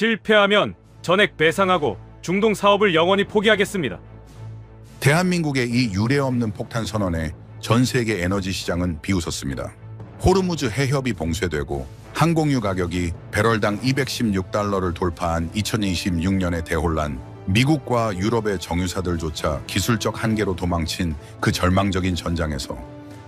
실패하면 전액 배상하고 중동 사업을 영원히 포기하겠습니다. 대한민국의 이 유례없는 폭탄 선언에 전 세계 에너지 시장은 비웃었습니다. 호르무즈 해협이 봉쇄되고 항공유 가격이 배럴당 216달러를 돌파한 2026년의 대혼란, 미국과 유럽의 정유사들조차 기술적 한계로 도망친 그 절망적인 전장에서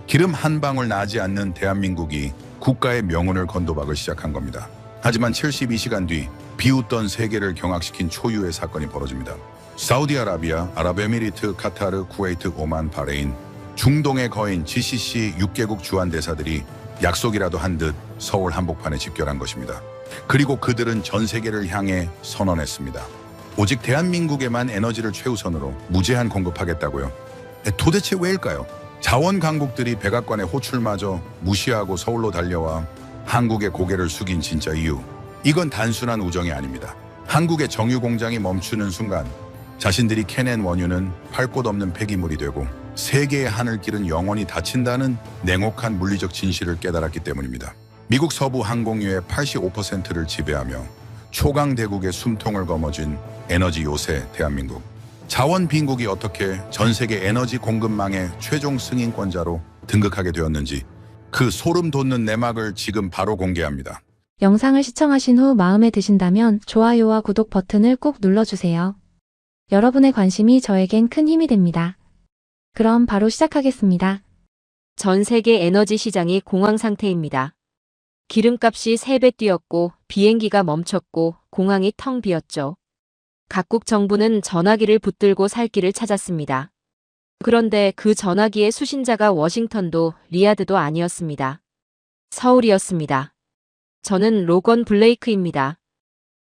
기름 한 방울 나지 않는 대한민국이 국가의 명운을 건도박을 시작한 겁니다. 하지만 72시간 뒤 비웃던 세계를 경악시킨 초유의 사건이 벌어집니다. 사우디아라비아, 아랍에미리트, 카타르, 쿠웨이트, 오만, 바레인, 중동의 거인 GCC 6개국 주한대사들이 약속이라도 한 듯 서울 한복판에 집결한 것입니다. 그리고 그들은 전 세계를 향해 선언했습니다. 오직 대한민국에만 에너지를 최우선으로 무제한 공급하겠다고요. 도대체 왜일까요? 자원 강국들이 백악관의 호출마저 무시하고 서울로 달려와 한국의 고개를 숙인 진짜 이유. 이건 단순한 우정이 아닙니다. 한국의 정유 공장이 멈추는 순간 자신들이 캐낸 원유는 팔 곳 없는 폐기물이 되고 세계의 하늘길은 영원히 닫힌다는 냉혹한 물리적 진실을 깨달았기 때문입니다. 미국 서부 항공유의 85%를 지배하며 초강 대국의 숨통을 거머쥔 에너지 요새 대한민국. 자원 빈국이 어떻게 전 세계 에너지 공급망의 최종 승인권자로 등극하게 되었는지 그 소름 돋는 내막을 지금 바로 공개합니다. 영상을 시청하신 후 마음에 드신다면 좋아요와 구독 버튼을 꼭 눌러주세요. 여러분의 관심이 저에겐 큰 힘이 됩니다. 그럼 바로 시작하겠습니다. 전 세계 에너지 시장이 공황 상태입니다. 기름값이 3배 뛰었고 비행기가 멈췄고 공항이 텅 비었죠. 각국 정부는 전화기를 붙들고 살 길을 찾았습니다. 그런데 그 전화기의 수신자가 워싱턴도 리야드도 아니었습니다. 서울이었습니다. 저는 로건 블레이크입니다.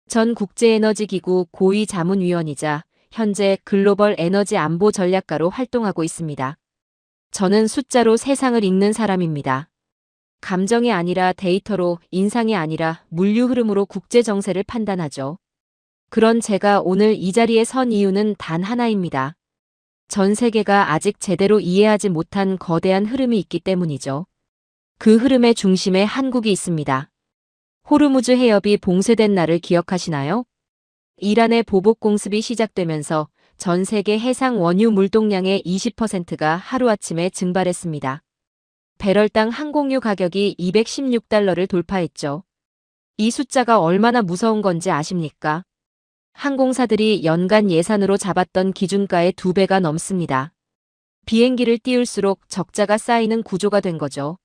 전 국제에너지기구 고위 자문위원이자 현재 글로벌 에너지 안보 전략가로 활동하고 있습니다. 저는 숫자로 세상을 읽는 사람입니다. 감정이 아니라 데이터로, 인상이 아니라 물류 흐름으로 국제 정세를 판단하죠. 그런 제가 오늘 이 자리에 선 이유는 단 하나입니다. 전 세계가 아직 제대로 이해하지 못한 거대한 흐름이 있기 때문이죠. 그 흐름의 중심에 한국이 있습니다. 호르무즈 해협이 봉쇄된 날을 기억하시나요? 이란의 보복 공습이 시작되면서 전 세계 해상 원유 물동량의 20%가 하루아침에 증발했습니다. 배럴당 항공유 가격이 216달러를 돌파했죠. 이 숫자가 얼마나 무서운 건지 아십니까? 항공사들이 연간 예산으로 잡았던 기준가의 2배가 넘습니다. 비행기를 띄울수록 적자가 쌓이는 구조가 된 거죠.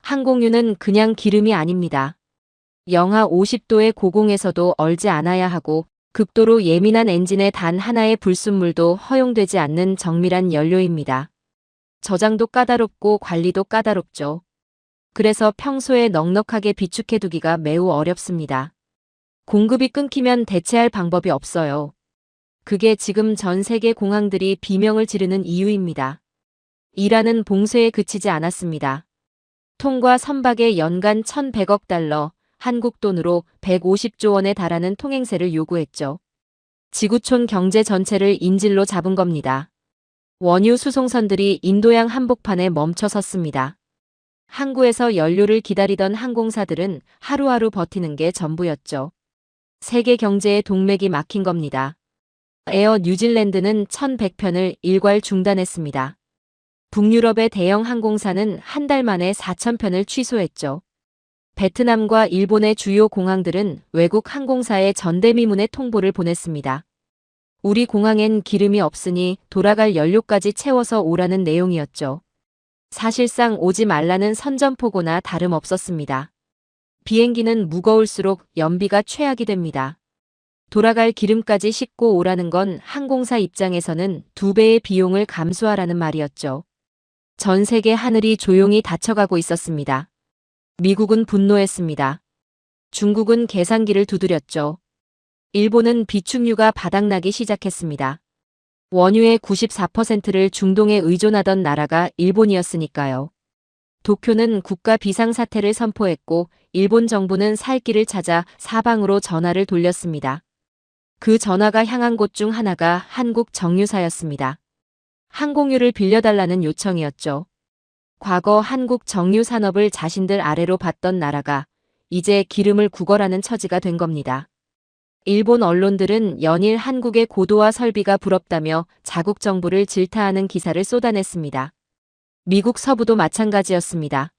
항공유는 그냥 기름이 아닙니다. 영하 50도의 고공에서도 얼지 않아야 하고 극도로 예민한 엔진의 단 하나의 불순물도 허용되지 않는 정밀한 연료입니다. 저장도 까다롭고 관리도 까다롭죠. 그래서 평소에 넉넉하게 비축해두기가 매우 어렵습니다. 공급이 끊기면 대체할 방법이 없어요. 그게 지금 전 세계 공항들이 비명을 지르는 이유입니다. 이란은 봉쇄에 그치지 않았습니다. 통과 선박에 연간 1,100억 달러, 한국 돈으로 150조 원에 달하는 통행세를 요구했죠. 지구촌 경제 전체를 인질로 잡은 겁니다. 원유 수송선들이 인도양 한복판에 멈춰 섰습니다. 항구에서 연료를 기다리던 항공사들은 하루하루 버티는 게 전부였죠. 세계 경제의 동맥이 막힌 겁니다. 에어 뉴질랜드는 1,100편을 일괄 중단했습니다. 북유럽의 대형 항공사는 한 달 만에 4,000편을 취소했죠. 베트남과 일본의 주요 공항들은 외국 항공사에 전대미문의 통보를 보냈습니다. 우리 공항엔 기름이 없으니 돌아갈 연료까지 채워서 오라는 내용이었죠. 사실상 오지 말라는 선전포고나 다름없었습니다. 비행기는 무거울수록 연비가 최악이 됩니다. 돌아갈 기름까지 싣고 오라는 건 항공사 입장에서는 2배의 비용을 감수하라는 말이었죠. 전 세계 하늘이 조용히 닫혀가고 있었습니다. 미국은 분노했습니다. 중국은 계산기를 두드렸죠. 일본은 비축유가 바닥나기 시작했습니다. 원유의 94%를 중동에 의존하던 나라가 일본이었으니까요. 도쿄는 국가 비상사태를 선포했고 일본 정부는 살 길을 찾아 사방으로 전화를 돌렸습니다. 그 전화가 향한 곳 중 하나가 한국 정유사였습니다. 항공유를 빌려달라는 요청이었죠. 과거 한국 정유 산업을 자신들 아래로 봤던 나라가 이제 기름을 구걸하는 처지가 된 겁니다. 일본 언론들은 연일 한국의 고도화 설비가 부럽다며 자국 정부를 질타하는 기사를 쏟아냈습니다. 미국 서부도 마찬가지였습니다.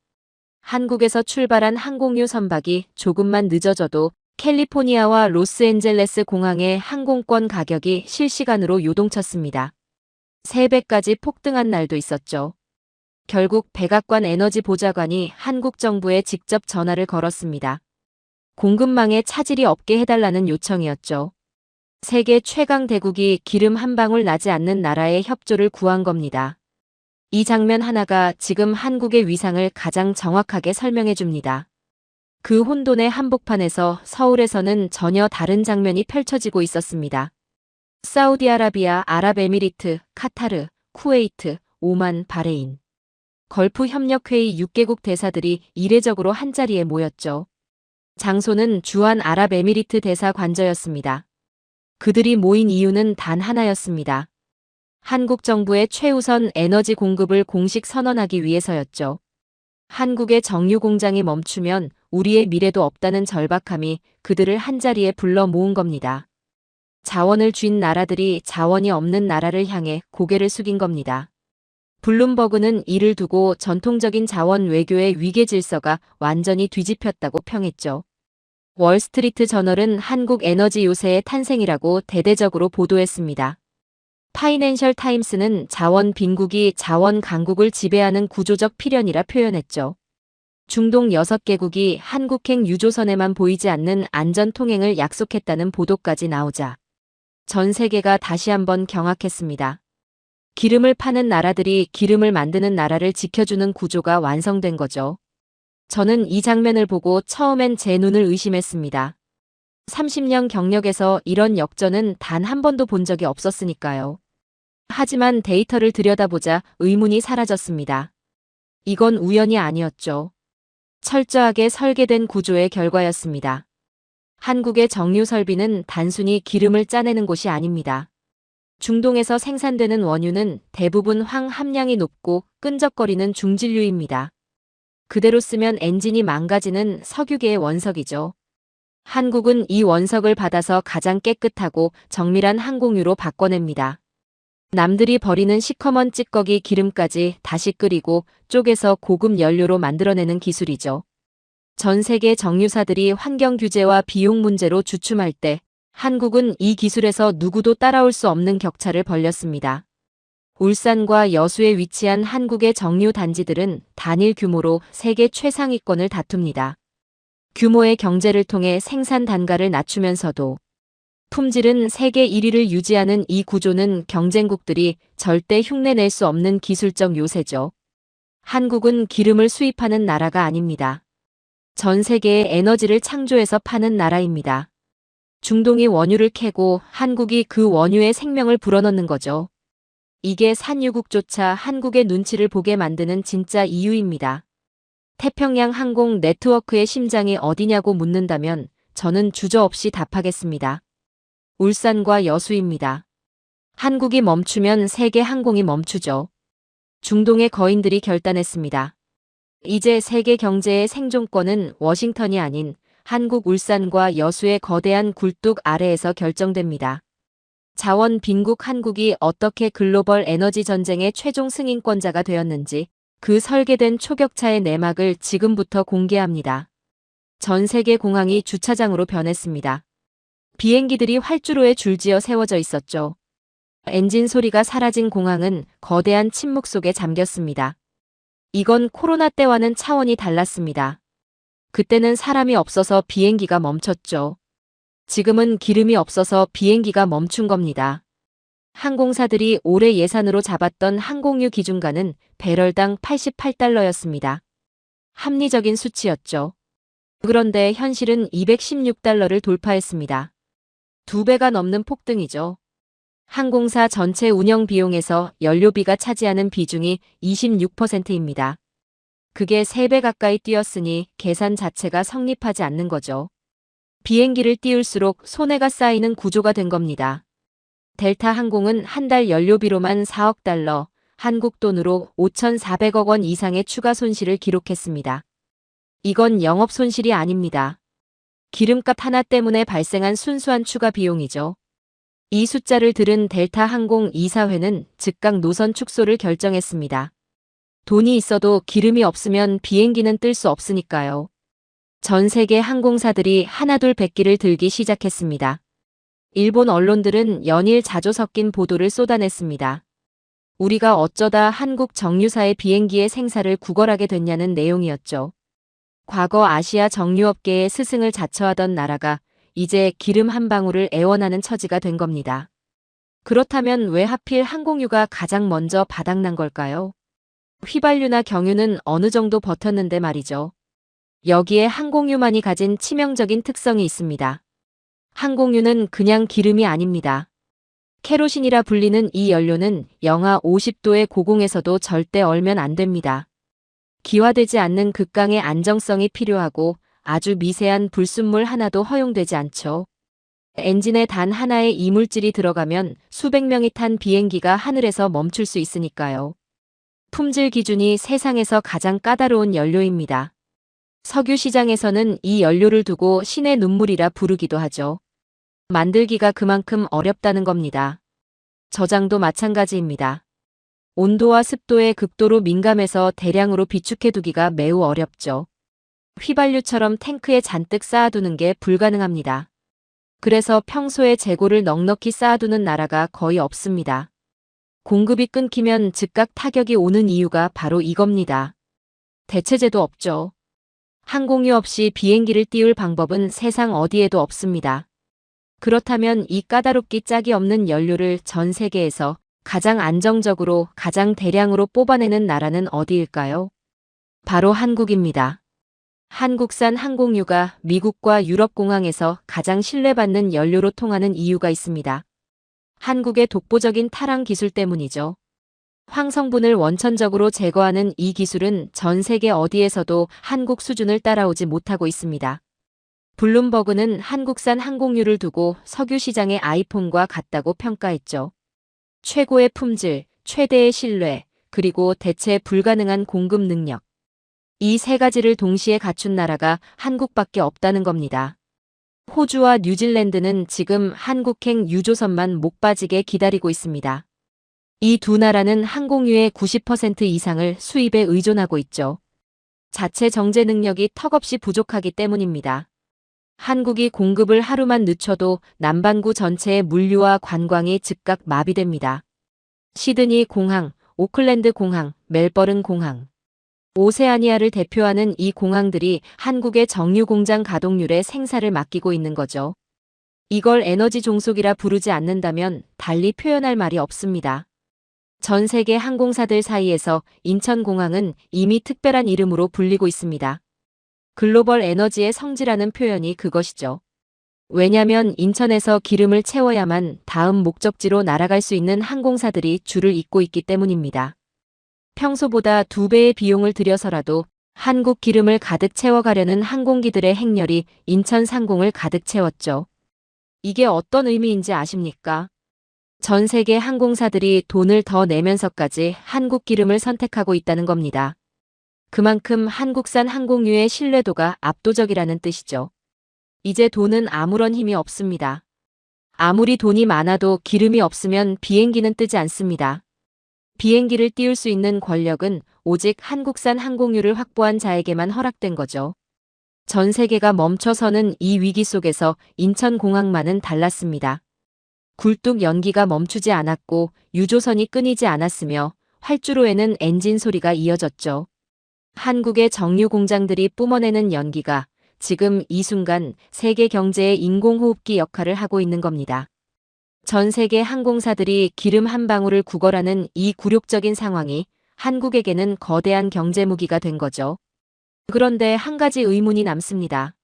한국에서 출발한 항공유 선박이 조금만 늦어져도 캘리포니아와 로스앤젤레스 공항의 항공권 가격이 실시간으로 요동쳤습니다. 3배까지 폭등한 날도 있었죠. 결국 백악관 에너지 보좌관이 한국 정부에 직접 전화를 걸었습니다. 공급망에 차질이 없게 해달라는 요청이었죠. 세계 최강 대국이 기름 한 방울 나지 않는 나라의 협조를 구한 겁니다. 이 장면 하나가 지금 한국의 위상을 가장 정확하게 설명해 줍니다. 그 혼돈의 한복판에서 서울에서는 전혀 다른 장면이 펼쳐지고 있었습니다. 사우디아라비아, 아랍에미리트, 카타르, 쿠웨이트, 오만, 바레인. 걸프 협력회의 6개국 대사들이 이례적으로 한자리에 모였죠. 장소는 주한 아랍에미리트 대사 관저였습니다. 그들이 모인 이유는 단 하나였습니다. 한국 정부의 최우선 에너지 공급을 공식 선언하기 위해서였죠. 한국의 정유 공장이 멈추면 우리의 미래도 없다는 절박함이 그들을 한자리에 불러 모은 겁니다. 자원을 쥔 나라들이 자원이 없는 나라를 향해 고개를 숙인 겁니다. 블룸버그는 이를 두고 전통적인 자원 외교의 위계 질서가 완전히 뒤집혔다고 평했죠. 월스트리트 저널은 한국 에너지 요새의 탄생이라고 대대적으로 보도했습니다. 파이낸셜 타임스는 자원 빈국이 자원 강국을 지배하는 구조적 필연이라 표현했죠. 중동 6개국이 한국행 유조선에만 보이지 않는 안전 통행을 약속했다는 보도까지 나오자 전 세계가 다시 한번 경악했습니다. 기름을 파는 나라들이 기름을 만드는 나라를 지켜주는 구조가 완성된 거죠. 저는 이 장면을 보고 처음엔 제 눈을 의심했습니다. 30년 경력에서 이런 역전은 단 한 번도 본 적이 없었으니까요. 하지만 데이터를 들여다보자 의문이 사라졌습니다. 이건 우연이 아니었죠. 철저하게 설계된 구조의 결과였습니다. 한국의 정유 설비는 단순히 기름을 짜내는 곳이 아닙니다. 중동에서 생산되는 원유는 대부분 황 함량이 높고 끈적거리는 중진류입니다. 그대로 쓰면 엔진이 망가지는 석유계의 원석이죠. 한국은 이 원석을 받아서 가장 깨끗하고 정밀한 항공유로 바꿔냅니다. 남들이 버리는 시커먼 찌꺼기 기름까지 다시 끓이고 쪼개서 고급 연료로 만들어내는 기술이죠. 전 세계 정유사들이 환경 규제와 비용 문제로 주춤할 때 한국은 이 기술에서 누구도 따라올 수 없는 격차를 벌렸습니다. 울산과 여수에 위치한 한국의 정유 단지들은 단일 규모로 세계 최상위권을 다툽니다. 규모의 경제를 통해 생산 단가를 낮추면서도 품질은 세계 1위를 유지하는 이 구조는 경쟁국들이 절대 흉내낼 수 없는 기술적 요새죠. 한국은 기름을 수입하는 나라가 아닙니다. 전 세계에 에너지를 창조해서 파는 나라입니다. 중동이 원유를 캐고 한국이 그 원유에 생명을 불어넣는 거죠. 이게 산유국조차 한국의 눈치를 보게 만드는 진짜 이유입니다. 태평양 항공 네트워크의 심장이 어디냐고 묻는다면 저는 주저없이 답하겠습니다. 울산과 여수입니다. 한국이 멈추면 세계 항공이 멈추죠. 중동의 거인들이 결단했습니다. 이제 세계 경제의 생존권은 워싱턴이 아닌 한국 울산과 여수의 거대한 굴뚝 아래에서 결정됩니다. 자원 빈국 한국이 어떻게 글로벌 에너지 전쟁의 최종 승인권자가 되었는지 그 설계된 초격차의 내막을 지금부터 공개합니다. 전 세계 공항이 주차장으로 변했습니다. 비행기들이 활주로에 줄지어 세워져 있었죠. 엔진 소리가 사라진 공항은 거대한 침묵 속에 잠겼습니다. 이건 코로나 때와는 차원이 달랐습니다. 그때는 사람이 없어서 비행기가 멈췄죠. 지금은 기름이 없어서 비행기가 멈춘 겁니다. 항공사들이 올해 예산으로 잡았던 항공유 기준가는 배럴당 88달러였습니다. 합리적인 수치였죠. 그런데 현실은 216달러를 돌파했습니다. 2배가 넘는 폭등이죠. 항공사 전체 운영 비용에서 연료비가 차지하는 비중이 26%입니다. 그게 3배 가까이 뛰었으니 계산 자체가 성립하지 않는 거죠. 비행기를 띄울수록 손해가 쌓이는 구조가 된 겁니다. 델타 항공은 한 달 연료비로만 4억 달러, 한국 돈으로 5,400억 원 이상의 추가 손실을 기록했습니다. 이건 영업 손실이 아닙니다. 기름값 하나 때문에 발생한 순수한 추가 비용이죠. 이 숫자를 들은 델타 항공 이사회는 즉각 노선 축소를 결정했습니다. 돈이 있어도 기름이 없으면 비행기는 뜰 수 없으니까요. 전 세계 항공사들이 하나둘 백기를 들기 시작했습니다. 일본 언론들은 연일 자조 섞인 보도를 쏟아냈습니다. 우리가 어쩌다 한국 정유사의 비행기의 생사를 구걸하게 됐냐는 내용이었죠. 과거 아시아 정유업계의 스승을 자처하던 나라가 이제 기름 한 방울을 애원하는 처지가 된 겁니다. 그렇다면 왜 하필 항공유가 가장 먼저 바닥난 걸까요? 휘발유나 경유는 어느 정도 버텼는데 말이죠. 여기에 항공유만이 가진 치명적인 특성이 있습니다. 항공유는 그냥 기름이 아닙니다. 케로신이라 불리는 이 연료는 영하 50도의 고공에서도 절대 얼면 안 됩니다. 기화되지 않는 극강의 안정성이 필요하고 아주 미세한 불순물 하나도 허용되지 않죠. 엔진에 단 하나의 이물질이 들어가면 수백 명이 탄 비행기가 하늘에서 멈출 수 있으니까요. 품질 기준이 세상에서 가장 까다로운 연료입니다. 석유 시장에서는 이 연료를 두고 신의 눈물이라 부르기도 하죠. 만들기가 그만큼 어렵다는 겁니다. 저장도 마찬가지입니다. 온도와 습도에 극도로 민감해서 대량으로 비축해두기가 매우 어렵죠. 휘발유처럼 탱크에 잔뜩 쌓아두는 게 불가능합니다. 그래서 평소에 재고를 넉넉히 쌓아두는 나라가 거의 없습니다. 공급이 끊기면 즉각 타격이 오는 이유가 바로 이겁니다. 대체제도 없죠. 항공유 없이 비행기를 띄울 방법은 세상 어디에도 없습니다. 그렇다면 이 까다롭기 짝이 없는 연료를 전 세계에서 가장 안정적으로 가장 대량으로 뽑아내는 나라는 어디일까요? 바로 한국입니다. 한국산 항공유가 미국과 유럽 공항에서 가장 신뢰받는 연료로 통하는 이유가 있습니다. 한국의 독보적인 탈항 기술 때문이죠. 황성분을 원천적으로 제거하는 이 기술은 전 세계 어디에서도 한국 수준을 따라오지 못하고 있습니다. 블룸버그는 한국산 항공유를 두고 석유 시장의 아이폰과 같다고 평가했죠. 최고의 품질, 최대의 신뢰, 그리고 대체 불가능한 공급 능력. 이 세 가지를 동시에 갖춘 나라가 한국밖에 없다는 겁니다. 호주와 뉴질랜드는 지금 한국행 유조선만 목 빠지게 기다리고 있습니다. 이 두 나라는 항공유의 90% 이상을 수입에 의존하고 있죠. 자체 정제 능력이 턱없이 부족하기 때문입니다. 한국이 공급을 하루만 늦춰도 남반구 전체의 물류와 관광이 즉각 마비됩니다. 시드니 공항, 오클랜드 공항, 멜버른 공항. 오세아니아를 대표하는 이 공항들이 한국의 정유 공장 가동률에 생사를 맡기고 있는 거죠. 이걸 에너지 종속이라 부르지 않는다면 달리 표현할 말이 없습니다. 전 세계 항공사들 사이에서 인천공항은 이미 특별한 이름으로 불리고 있습니다. 글로벌 에너지의 성지라는 표현이 그것이죠. 왜냐면 인천에서 기름을 채워야만 다음 목적지로 날아갈 수 있는 항공사들이 줄을 잇고 있기 때문입니다. 평소보다 2배의 비용을 들여서라도 한국 기름을 가득 채워가려는 항공기들의 행렬이 인천 상공을 가득 채웠죠. 이게 어떤 의미인지 아십니까? 전 세계 항공사들이 돈을 더 내면서까지 한국 기름을 선택하고 있다는 겁니다. 그만큼 한국산 항공유의 신뢰도가 압도적이라는 뜻이죠. 이제 돈은 아무런 힘이 없습니다. 아무리 돈이 많아도 기름이 없으면 비행기는 뜨지 않습니다. 비행기를 띄울 수 있는 권력은 오직 한국산 항공유를 확보한 자에게만 허락된 거죠. 전 세계가 멈춰서는 이 위기 속에서 인천공항만은 달랐습니다. 굴뚝 연기가 멈추지 않았고 유조선이 끊이지 않았으며 활주로에는 엔진 소리가 이어졌죠. 한국의 정유 공장들이 뿜어내는 연기가 지금 이 순간 세계 경제의 인공호흡기 역할을 하고 있는 겁니다. 전 세계 항공사들이 기름 한 방울을 구걸하는 이 굴욕적인 상황이 한국에게는 거대한 경제 무기가 된 거죠. 그런데 한 가지 의문이 남습니다.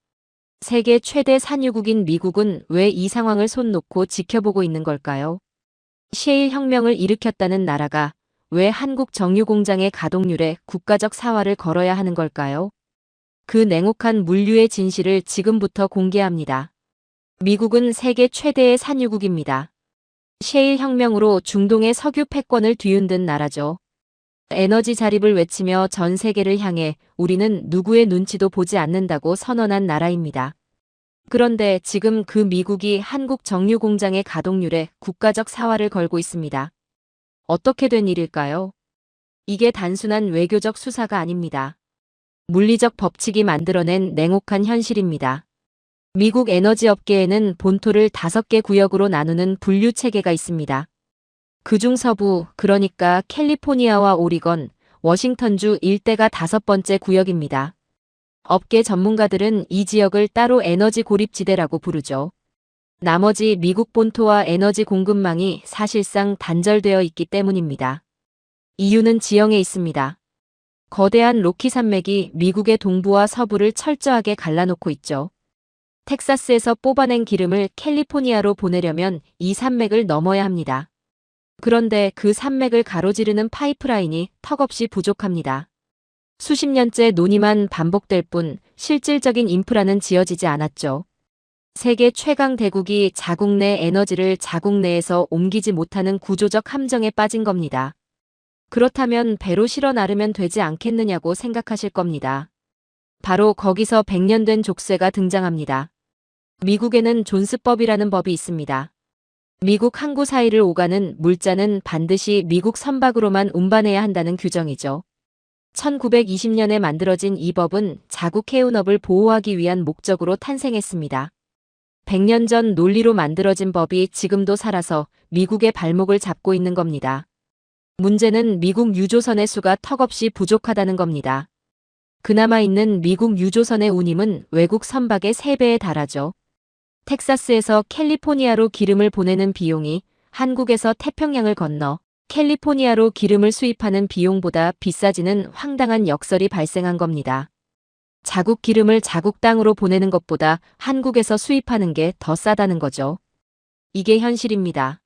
세계 최대 산유국인 미국은 왜 이 상황을 손 놓고 지켜보고 있는 걸까요? 셰일 혁명을 일으켰다는 나라가 왜 한국 정유 공장의 가동률에 국가적 사활을 걸어야 하는 걸까요? 그 냉혹한 물류의 진실을 지금부터 공개합니다. 미국은 세계 최대의 산유국입니다. 셰일 혁명으로 중동의 석유 패권을 뒤흔든 나라죠. 에너지 자립을 외치며 전 세계를 향해 우리는 누구의 눈치도 보지 않는다고 선언한 나라입니다. 그런데 지금 그 미국이 한국 정유 공장의 가동률에 국가적 사활을 걸고 있습니다. 어떻게 된 일일까요? 이게 단순한 외교적 수사가 아닙니다. 물리적 법칙이 만들어낸 냉혹한 현실입니다. 미국 에너지 업계에는 본토를 5개 구역으로 나누는 분류 체계가 있습니다. 그중 서부, 그러니까 캘리포니아와 오리건, 워싱턴주 일대가 5번째 구역입니다. 업계 전문가들은 이 지역을 따로 에너지 고립지대라고 부르죠. 나머지 미국 본토와 에너지 공급망이 사실상 단절되어 있기 때문입니다. 이유는 지형에 있습니다. 거대한 로키 산맥이 미국의 동부와 서부를 철저하게 갈라놓고 있죠. 텍사스에서 뽑아낸 기름을 캘리포니아로 보내려면 이 산맥을 넘어야 합니다. 그런데 그 산맥을 가로지르는 파이프라인이 턱없이 부족합니다. 수십 년째 논의만 반복될 뿐 실질적인 인프라는 지어지지 않았죠. 세계 최강 대국이 자국 내 에너지를 자국 내에서 옮기지 못하는 구조적 함정에 빠진 겁니다. 그렇다면 배로 실어 나르면 되지 않겠느냐고 생각하실 겁니다. 바로 거기서 100년 된 족쇄가 등장합니다. 미국에는 존스법이라는 법이 있습니다. 미국 항구 사이를 오가는 물자는 반드시 미국 선박으로만 운반해야 한다는 규정이죠. 1920년에 만들어진 이 법은 자국 해운업을 보호하기 위한 목적으로 탄생했습니다. 100년 전 논리로 만들어진 법이 지금도 살아서 미국의 발목을 잡고 있는 겁니다. 문제는 미국 유조선의 수가 턱없이 부족하다는 겁니다. 그나마 있는 미국 유조선의 운임은 외국 선박의 3배에 달하죠. 텍사스에서 캘리포니아로 기름을 보내는 비용이 한국에서 태평양을 건너 캘리포니아로 기름을 수입하는 비용보다 비싸지는 황당한 역설이 발생한 겁니다. 자국 기름을 자국 땅으로 보내는 것보다 한국에서 수입하는 게 더 싸다는 거죠. 이게 현실입니다.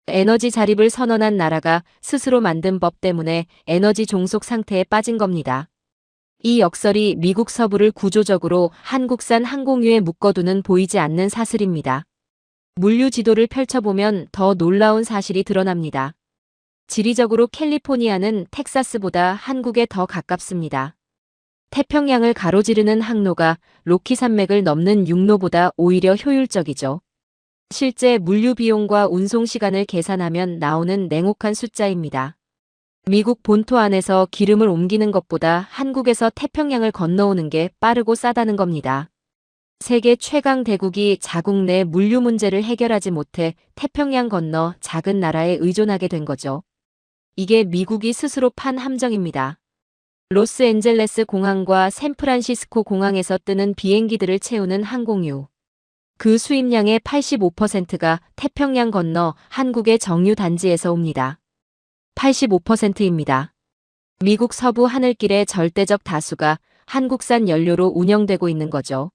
에너지 자립을 선언한 나라가 스스로 만든 법 때문에 에너지 종속 상태에 빠진 겁니다. 이 역설이 미국 서부를 구조적으로 한국산 항공유에 묶어두는 보이지 않는 사슬입니다. 물류 지도를 펼쳐보면 더 놀라운 사실이 드러납니다. 지리적으로 캘리포니아는 텍사스보다 한국에 더 가깝습니다. 태평양을 가로지르는 항로가 로키 산맥을 넘는 육로보다 오히려 효율적이죠. 실제 물류 비용과 운송 시간을 계산하면 나오는 냉혹한 숫자입니다. 미국 본토 안에서 기름을 옮기는 것보다 한국에서 태평양을 건너오는 게 빠르고 싸다는 겁니다. 세계 최강 대국이 자국 내 물류 문제를 해결하지 못해 태평양 건너 작은 나라에 의존하게 된 거죠. 이게 미국이 스스로 판 함정입니다. 로스앤젤레스 공항과 샌프란시스코 공항에서 뜨는 비행기들을 채우는 항공유. 그 수입량의 85%가 태평양 건너 한국의 정유 단지에서 옵니다. 85%입니다. 미국 서부 하늘길의 절대적 다수가 한국산 연료로 운영되고 있는 거죠.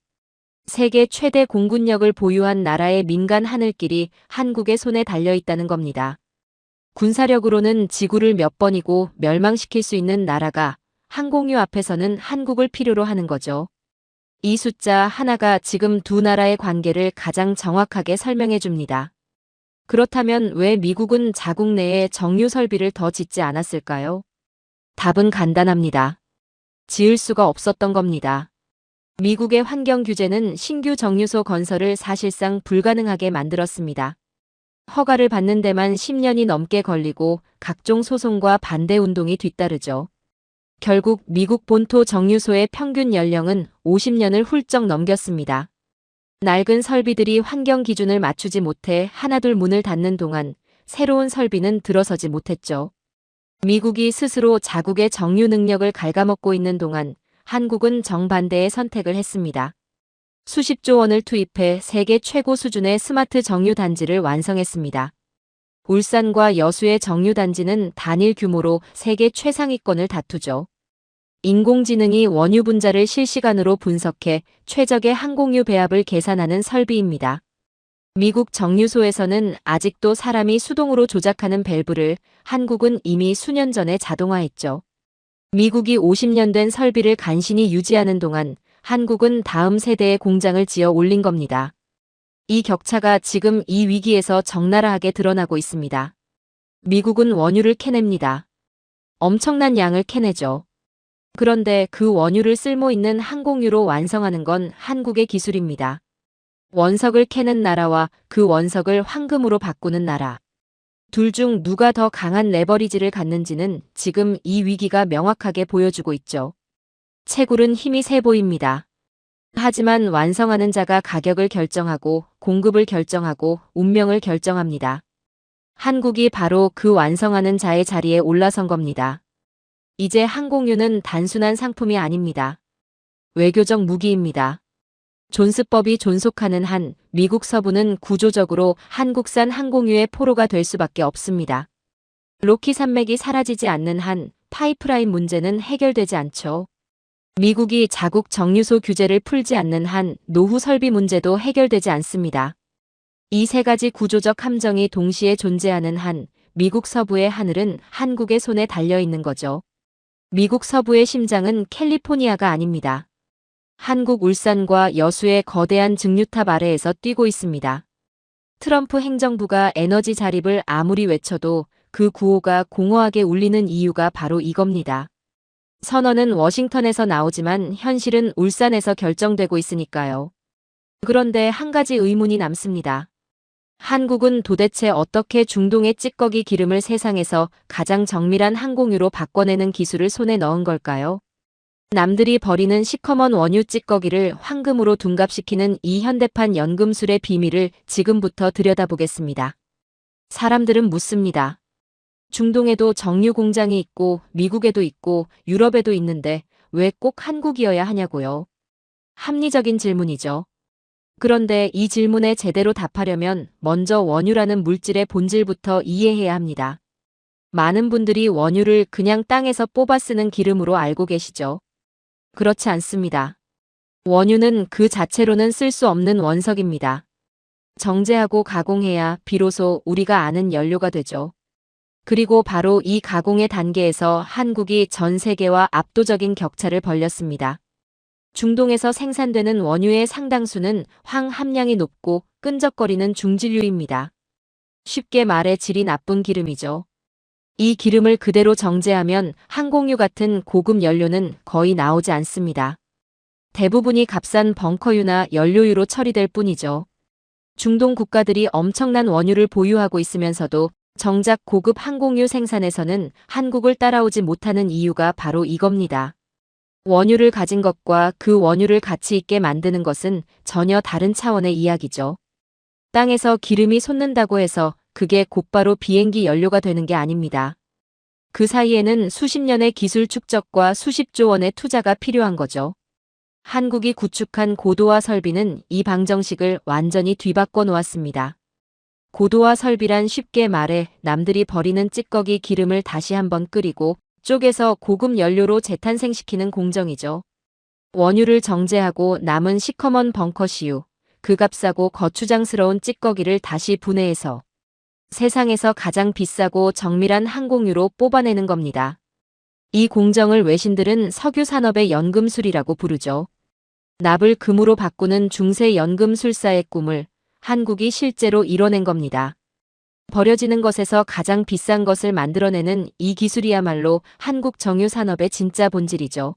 세계 최대 공군력을 보유한 나라의 민간 하늘길이 한국의 손에 달려 있다는 겁니다. 군사력으로는 지구를 몇 번이고 멸망시킬 수 있는 나라가 항공유 앞에서는 한국을 필요로 하는 거죠. 이 숫자 하나가 지금 두 나라의 관계를 가장 정확하게 설명해 줍니다. 그렇다면 왜 미국은 자국 내에 정유 설비를 더 짓지 않았을까요? 답은 간단합니다. 지을 수가 없었던 겁니다. 미국의 환경 규제는 신규 정유소 건설을 사실상 불가능하게 만들었습니다. 허가를 받는 데만 10년이 넘게 걸리고 각종 소송과 반대 운동이 뒤따르죠. 결국 미국 본토 정유소의 평균 연령은 50년을 훌쩍 넘겼습니다. 낡은 설비들이 환경 기준을 맞추지 못해 하나둘 문을 닫는 동안 새로운 설비는 들어서지 못했죠. 미국이 스스로 자국의 정유 능력을 갉아먹고 있는 동안 한국은 정반대의 선택을 했습니다. 수십조 원을 투입해 세계 최고 수준의 스마트 정유 단지를 완성했습니다. 울산과 여수의 정유 단지는 단일 규모로 세계 최상위권을 다투죠. 인공지능이 원유 분자를 실시간으로 분석해 최적의 항공유 배합을 계산하는 설비입니다. 미국 정유소에서는 아직도 사람이 수동으로 조작하는 밸브를 한국은 이미 수년 전에 자동화했죠. 미국이 50년 된 설비를 간신히 유지하는 동안 한국은 다음 세대의 공장을 지어 올린 겁니다. 이 격차가 지금 이 위기에서 적나라하게 드러나고 있습니다. 미국은 원유를 캐냅니다. 엄청난 양을 캐내죠. 그런데 그 원유를 쓸모 있는 항공유로 완성하는 건 한국의 기술입니다. 원석을 캐는 나라와 그 원석을 황금으로 바꾸는 나라. 둘 중 누가 더 강한 레버리지를 갖는지는 지금 이 위기가 명확하게 보여주고 있죠. 채굴은 힘이 세 보입니다. 하지만 완성하는 자가 가격을 결정하고 공급을 결정하고 운명을 결정합니다. 한국이 바로 그 완성하는 자의 자리에 올라선 겁니다. 이제 항공유는 단순한 상품이 아닙니다. 외교적 무기입니다. 존스법이 존속하는 한 미국 서부는 구조적으로 한국산 항공유의 포로가 될 수밖에 없습니다. 로키 산맥이 사라지지 않는 한 파이프라인 문제는 해결되지 않죠. 미국이 자국 정유소 규제를 풀지 않는 한 노후 설비 문제도 해결되지 않습니다. 이 세 가지 구조적 함정이 동시에 존재하는 한 미국 서부의 하늘은 한국의 손에 달려 있는 거죠. 미국 서부의 심장은 캘리포니아가 아닙니다. 한국 울산과 여수의 거대한 증류탑 아래에서 뛰고 있습니다. 트럼프 행정부가 에너지 자립을 아무리 외쳐도 그 구호가 공허하게 울리는 이유가 바로 이겁니다. 선언은 워싱턴에서 나오지만 현실은 울산에서 결정되고 있으니까요. 그런데 한 가지 의문이 남습니다. 한국은 도대체 어떻게 중동의 찌꺼기 기름을 세상에서 가장 정밀한 항공유로 바꿔내는 기술을 손에 넣은 걸까요? 남들이 버리는 시커먼 원유 찌꺼기를 황금으로 둔갑시키는 이 현대판 연금술의 비밀을 지금부터 들여다보겠습니다. 사람들은 묻습니다. 중동에도 정유 공장이 있고 미국에도 있고 유럽에도 있는데 왜 꼭 한국이어야 하냐고요? 합리적인 질문이죠. 그런데 이 질문에 제대로 답하려면 먼저 원유라는 물질의 본질부터 이해해야 합니다. 많은 분들이 원유를 그냥 땅에서 뽑아 쓰는 기름으로 알고 계시죠? 그렇지 않습니다. 원유는 그 자체로는 쓸 수 없는 원석입니다. 정제하고 가공해야 비로소 우리가 아는 연료가 되죠. 그리고 바로 이 가공의 단계에서 한국이 전 세계와 압도적인 격차를 벌렸습니다. 중동에서 생산되는 원유의 상당수는 황 함량이 높고 끈적거리는 중진류입니다. 쉽게 말해 질이 나쁜 기름이죠. 이 기름을 그대로 정제하면 항공유 같은 고급 연료는 거의 나오지 않습니다. 대부분이 값싼 벙커유나 연료유로 처리될 뿐이죠. 중동 국가들이 엄청난 원유를 보유하고 있으면서도 정작 고급 항공유 생산에서는 한국을 따라오지 못하는 이유가 바로 이겁니다. 원유를 가진 것과 그 원유를 가치 있게 만드는 것은 전혀 다른 차원의 이야기죠. 땅에서 기름이 솟는다고 해서 그게 곧바로 비행기 연료가 되는 게 아닙니다. 그 사이에는 수십 년의 기술 축적과 수십조 원의 투자가 필요한 거죠. 한국이 구축한 고도화 설비는 이 방정식을 완전히 뒤바꿔 놓았습니다. 고도화 설비란 쉽게 말해 남들이 버리는 찌꺼기 기름을 다시 한번 끓이고 쪼개서 고급 연료로 재탄생시키는 공정이죠. 원유를 정제하고 남은 시커먼 벙커시유, 그 값싸고 거추장스러운 찌꺼기를 다시 분해해서 세상에서 가장 비싸고 정밀한 항공유로 뽑아내는 겁니다. 이 공정을 외신들은 석유 산업의 연금술이라고 부르죠. 납을 금으로 바꾸는 중세 연금술사의 꿈을 한국이 실제로 이뤄낸 겁니다. 버려지는 것에서 가장 비싼 것을 만들어내는 이 기술이야말로 한국 정유 산업의 진짜 본질이죠.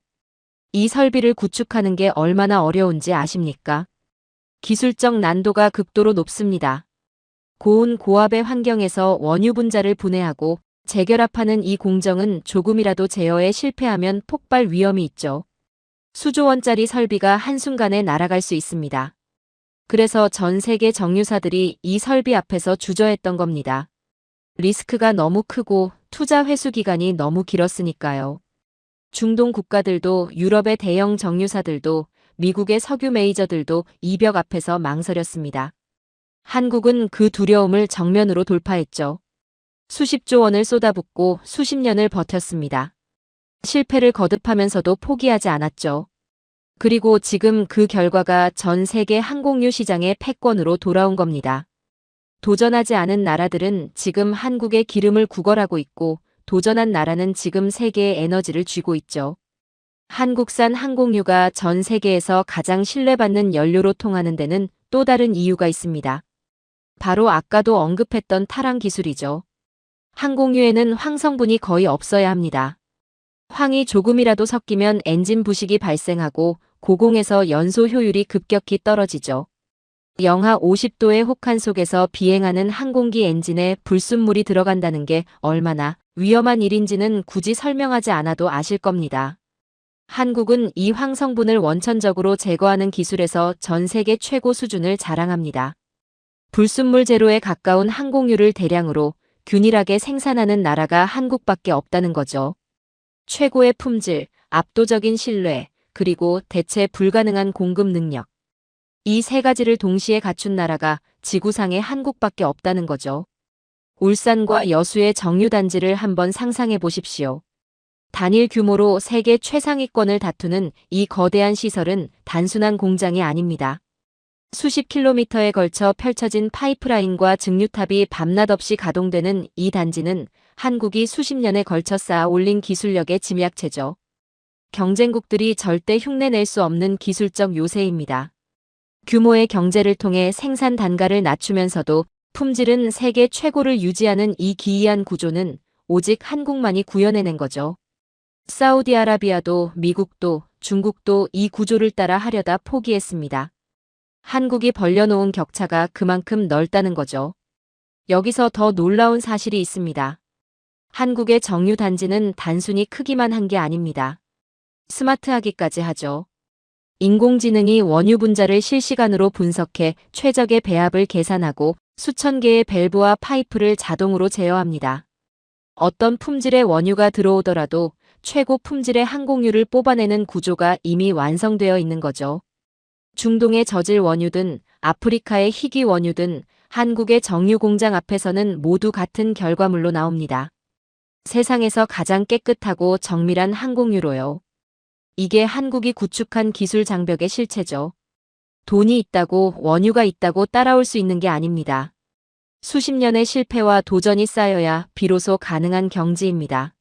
이 설비를 구축하는 게 얼마나 어려운지 아십니까? 기술적 난도가 극도로 높습니다. 고온 고압의 환경에서 원유 분자를 분해하고 재결합하는 이 공정은 조금이라도 제어에 실패하면 폭발 위험이 있죠. 수조 원짜리 설비가 한순간에 날아갈 수 있습니다. 그래서 전 세계 정유사들이 이 설비 앞에서 주저했던 겁니다. 리스크가 너무 크고 투자 회수 기간이 너무 길었으니까요. 중동 국가들도 유럽의 대형 정유사들도 미국의 석유 메이저들도 이 벽 앞에서 망설였습니다. 한국은 그 두려움을 정면으로 돌파했죠. 수십조 원을 쏟아붓고 수십 년을 버텼습니다. 실패를 거듭하면서도 포기하지 않았죠. 그리고 지금 그 결과가 전 세계 항공유 시장의 패권으로 돌아온 겁니다. 도전하지 않은 나라들은 지금 한국의 기름을 구걸하고 있고 도전한 나라는 지금 세계의 에너지를 쥐고 있죠. 한국산 항공유가 전 세계에서 가장 신뢰받는 연료로 통하는 데는 또 다른 이유가 있습니다. 바로 아까도 언급했던 탈황 기술이죠. 항공유에는 황 성분이 거의 없어야 합니다. 황이 조금이라도 섞이면 엔진 부식이 발생하고 고공에서 연소 효율이 급격히 떨어지죠. 영하 50도의 혹한 속에서 비행하는 항공기 엔진에 불순물이 들어간다는 게 얼마나 위험한 일인지는 굳이 설명하지 않아도 아실 겁니다. 한국은 이 황성분을 원천적으로 제거하는 기술에서 전 세계 최고 수준을 자랑합니다. 불순물 제로에 가까운 항공유를 대량으로 균일하게 생산하는 나라가 한국밖에 없다는 거죠. 최고의 품질, 압도적인 신뢰, 그리고 대체 불가능한 공급 능력. 이 세 가지를 동시에 갖춘 나라가 지구상에 한국밖에 없다는 거죠. 울산과 여수의 정유단지를 한번 상상해 보십시오. 단일 규모로 세계 최상위권을 다투는 이 거대한 시설은 단순한 공장이 아닙니다. 수십 킬로미터에 걸쳐 펼쳐진 파이프라인과 증류탑이 밤낮 없이 가동되는 이 단지는 한국이 수십 년에 걸쳐 쌓아 올린 기술력의 집약체죠. 경쟁국들이 절대 흉내낼 수 없는 기술적 요새입니다. 규모의 경제를 통해 생산 단가를 낮추면서도 품질은 세계 최고를 유지하는 이 기이한 구조는 오직 한국만이 구현해낸 거죠. 사우디아라비아도 미국도 중국도 이 구조를 따라 하려다 포기했습니다. 한국이 벌려놓은 격차가 그만큼 넓다는 거죠. 여기서 더 놀라운 사실이 있습니다. 한국의 정유단지는 단순히 크기만 한 게 아닙니다. 스마트하기까지 하죠. 인공지능이 원유 분자를 실시간으로 분석해 최적의 배합을 계산하고 수천 개의 밸브와 파이프를 자동으로 제어합니다. 어떤 품질의 원유가 들어오더라도 최고 품질의 항공유를 뽑아내는 구조가 이미 완성되어 있는 거죠. 중동의 저질 원유든 아프리카의 희귀 원유든 한국의 정유 공장 앞에서는 모두 같은 결과물로 나옵니다. 세상에서 가장 깨끗하고 정밀한 항공유로요. 이게 한국이 구축한 기술 장벽의 실체죠. 돈이 있다고 원유가 있다고 따라올 수 있는 게 아닙니다. 수십 년의 실패와 도전이 쌓여야 비로소 가능한 경지입니다.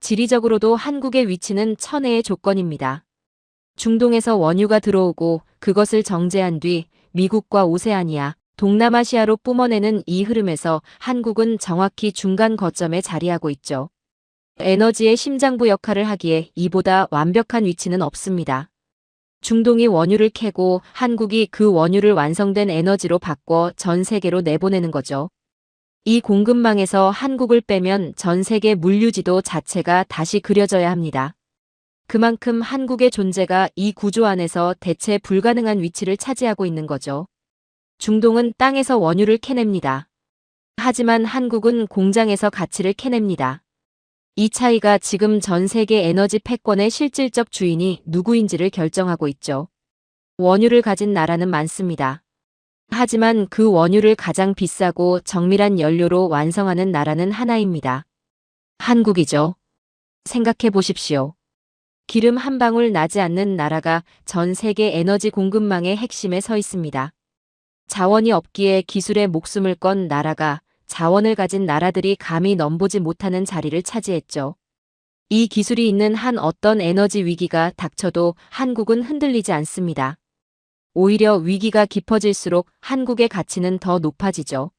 지리적으로도 한국의 위치는 천혜의 조건입니다. 중동에서 원유가 들어오고 그것을 정제한 뒤 미국과 오세아니아, 동남아시아로 뿜어내는 이 흐름에서 한국은 정확히 중간 거점에 자리하고 있죠. 에너지의 심장부 역할을 하기에 이보다 완벽한 위치는 없습니다. 중동이 원유를 캐고 한국이 그 원유를 완성된 에너지로 바꿔 전 세계로 내보내는 거죠. 이 공급망에서 한국을 빼면 전 세계 물류지도 자체가 다시 그려져야 합니다. 그만큼 한국의 존재가 이 구조 안에서 대체 불가능한 위치를 차지하고 있는 거죠. 중동은 땅에서 원유를 캐냅니다. 하지만 한국은 공장에서 가치를 캐냅니다. 이 차이가 지금 전 세계 에너지 패권의 실질적 주인이 누구인지를 결정하고 있죠. 원유를 가진 나라는 많습니다. 하지만 그 원유를 가장 비싸고 정밀한 연료로 완성하는 나라는 하나입니다. 한국이죠. 생각해 보십시오. 기름 한 방울 나지 않는 나라가 전 세계 에너지 공급망의 핵심에 서 있습니다. 자원이 없기에 기술에 목숨을 건 나라가 자원을 가진 나라들이 감히 넘보지 못하는 자리를 차지했죠. 이 기술이 있는 한 어떤 에너지 위기가 닥쳐도 한국은 흔들리지 않습니다. 오히려 위기가 깊어질수록 한국의 가치는 더 높아지죠.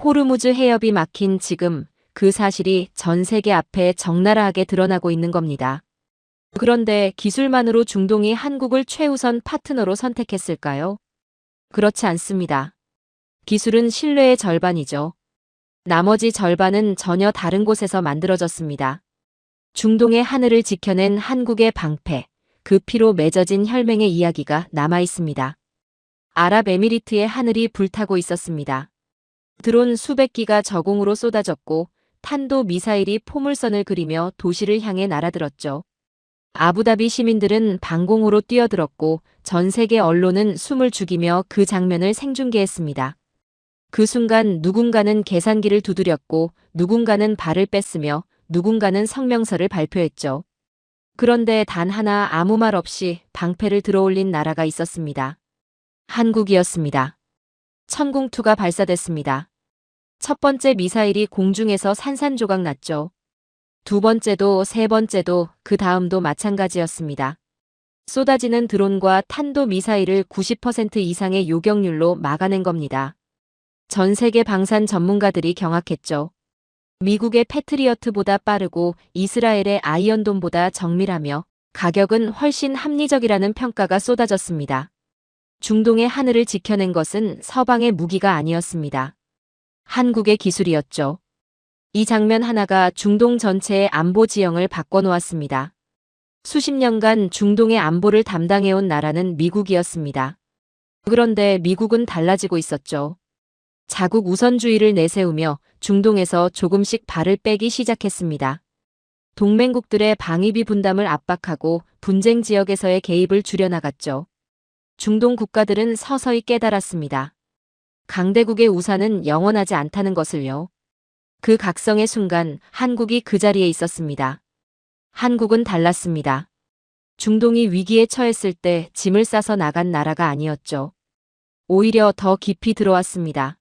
호르무즈 해협이 막힌 지금 그 사실이 전 세계 앞에 적나라하게 드러나고 있는 겁니다. 그런데 기술만으로 중동이 한국을 최우선 파트너로 선택했을까요? 그렇지 않습니다. 기술은 신뢰의 절반이죠. 나머지 절반은 전혀 다른 곳에서 만들어졌습니다. 중동의 하늘을 지켜낸 한국의 방패, 그 피로 맺어진 혈맹의 이야기가 남아 있습니다. 아랍에미리트의 하늘이 불타고 있었습니다. 드론 수백 기가 저공으로 쏟아졌고 탄도 미사일이 포물선을 그리며 도시를 향해 날아들었죠. 아부다비 시민들은 방공호로 뛰어들었고 전 세계 언론은 숨을 죽이며 그 장면을 생중계했습니다. 그 순간 누군가는 계산기를 두드렸고 누군가는 발을 뺐으며 누군가는 성명서를 발표했죠. 그런데 단 하나 아무 말 없이 방패를 들어올린 나라가 있었습니다. 한국이었습니다. 천궁2가 발사됐습니다. 첫 번째 미사일이 공중에서 산산조각 났죠. 두 번째도 세 번째도 그 다음도 마찬가지였습니다. 쏟아지는 드론과 탄도 미사일을 90% 이상의 요격률로 막아낸 겁니다. 전 세계 방산 전문가들이 경악했죠. 미국의 패트리어트보다 빠르고 이스라엘의 아이언돔보다 정밀하며 가격은 훨씬 합리적이라는 평가가 쏟아졌습니다. 중동의 하늘을 지켜낸 것은 서방의 무기가 아니었습니다. 한국의 기술이었죠. 이 장면 하나가 중동 전체의 안보 지형을 바꿔놓았습니다. 수십 년간 중동의 안보를 담당해온 나라는 미국이었습니다. 그런데 미국은 달라지고 있었죠. 자국 우선주의를 내세우며 중동에서 조금씩 발을 빼기 시작했습니다. 동맹국들의 방위비 분담을 압박하고 분쟁 지역에서의 개입을 줄여나갔죠. 중동 국가들은 서서히 깨달았습니다. 강대국의 우산은 영원하지 않다는 것을요. 그 각성의 순간 한국이 그 자리에 있었습니다. 한국은 달랐습니다. 중동이 위기에 처했을 때 짐을 싸서 나간 나라가 아니었죠. 오히려 더 깊이 들어왔습니다.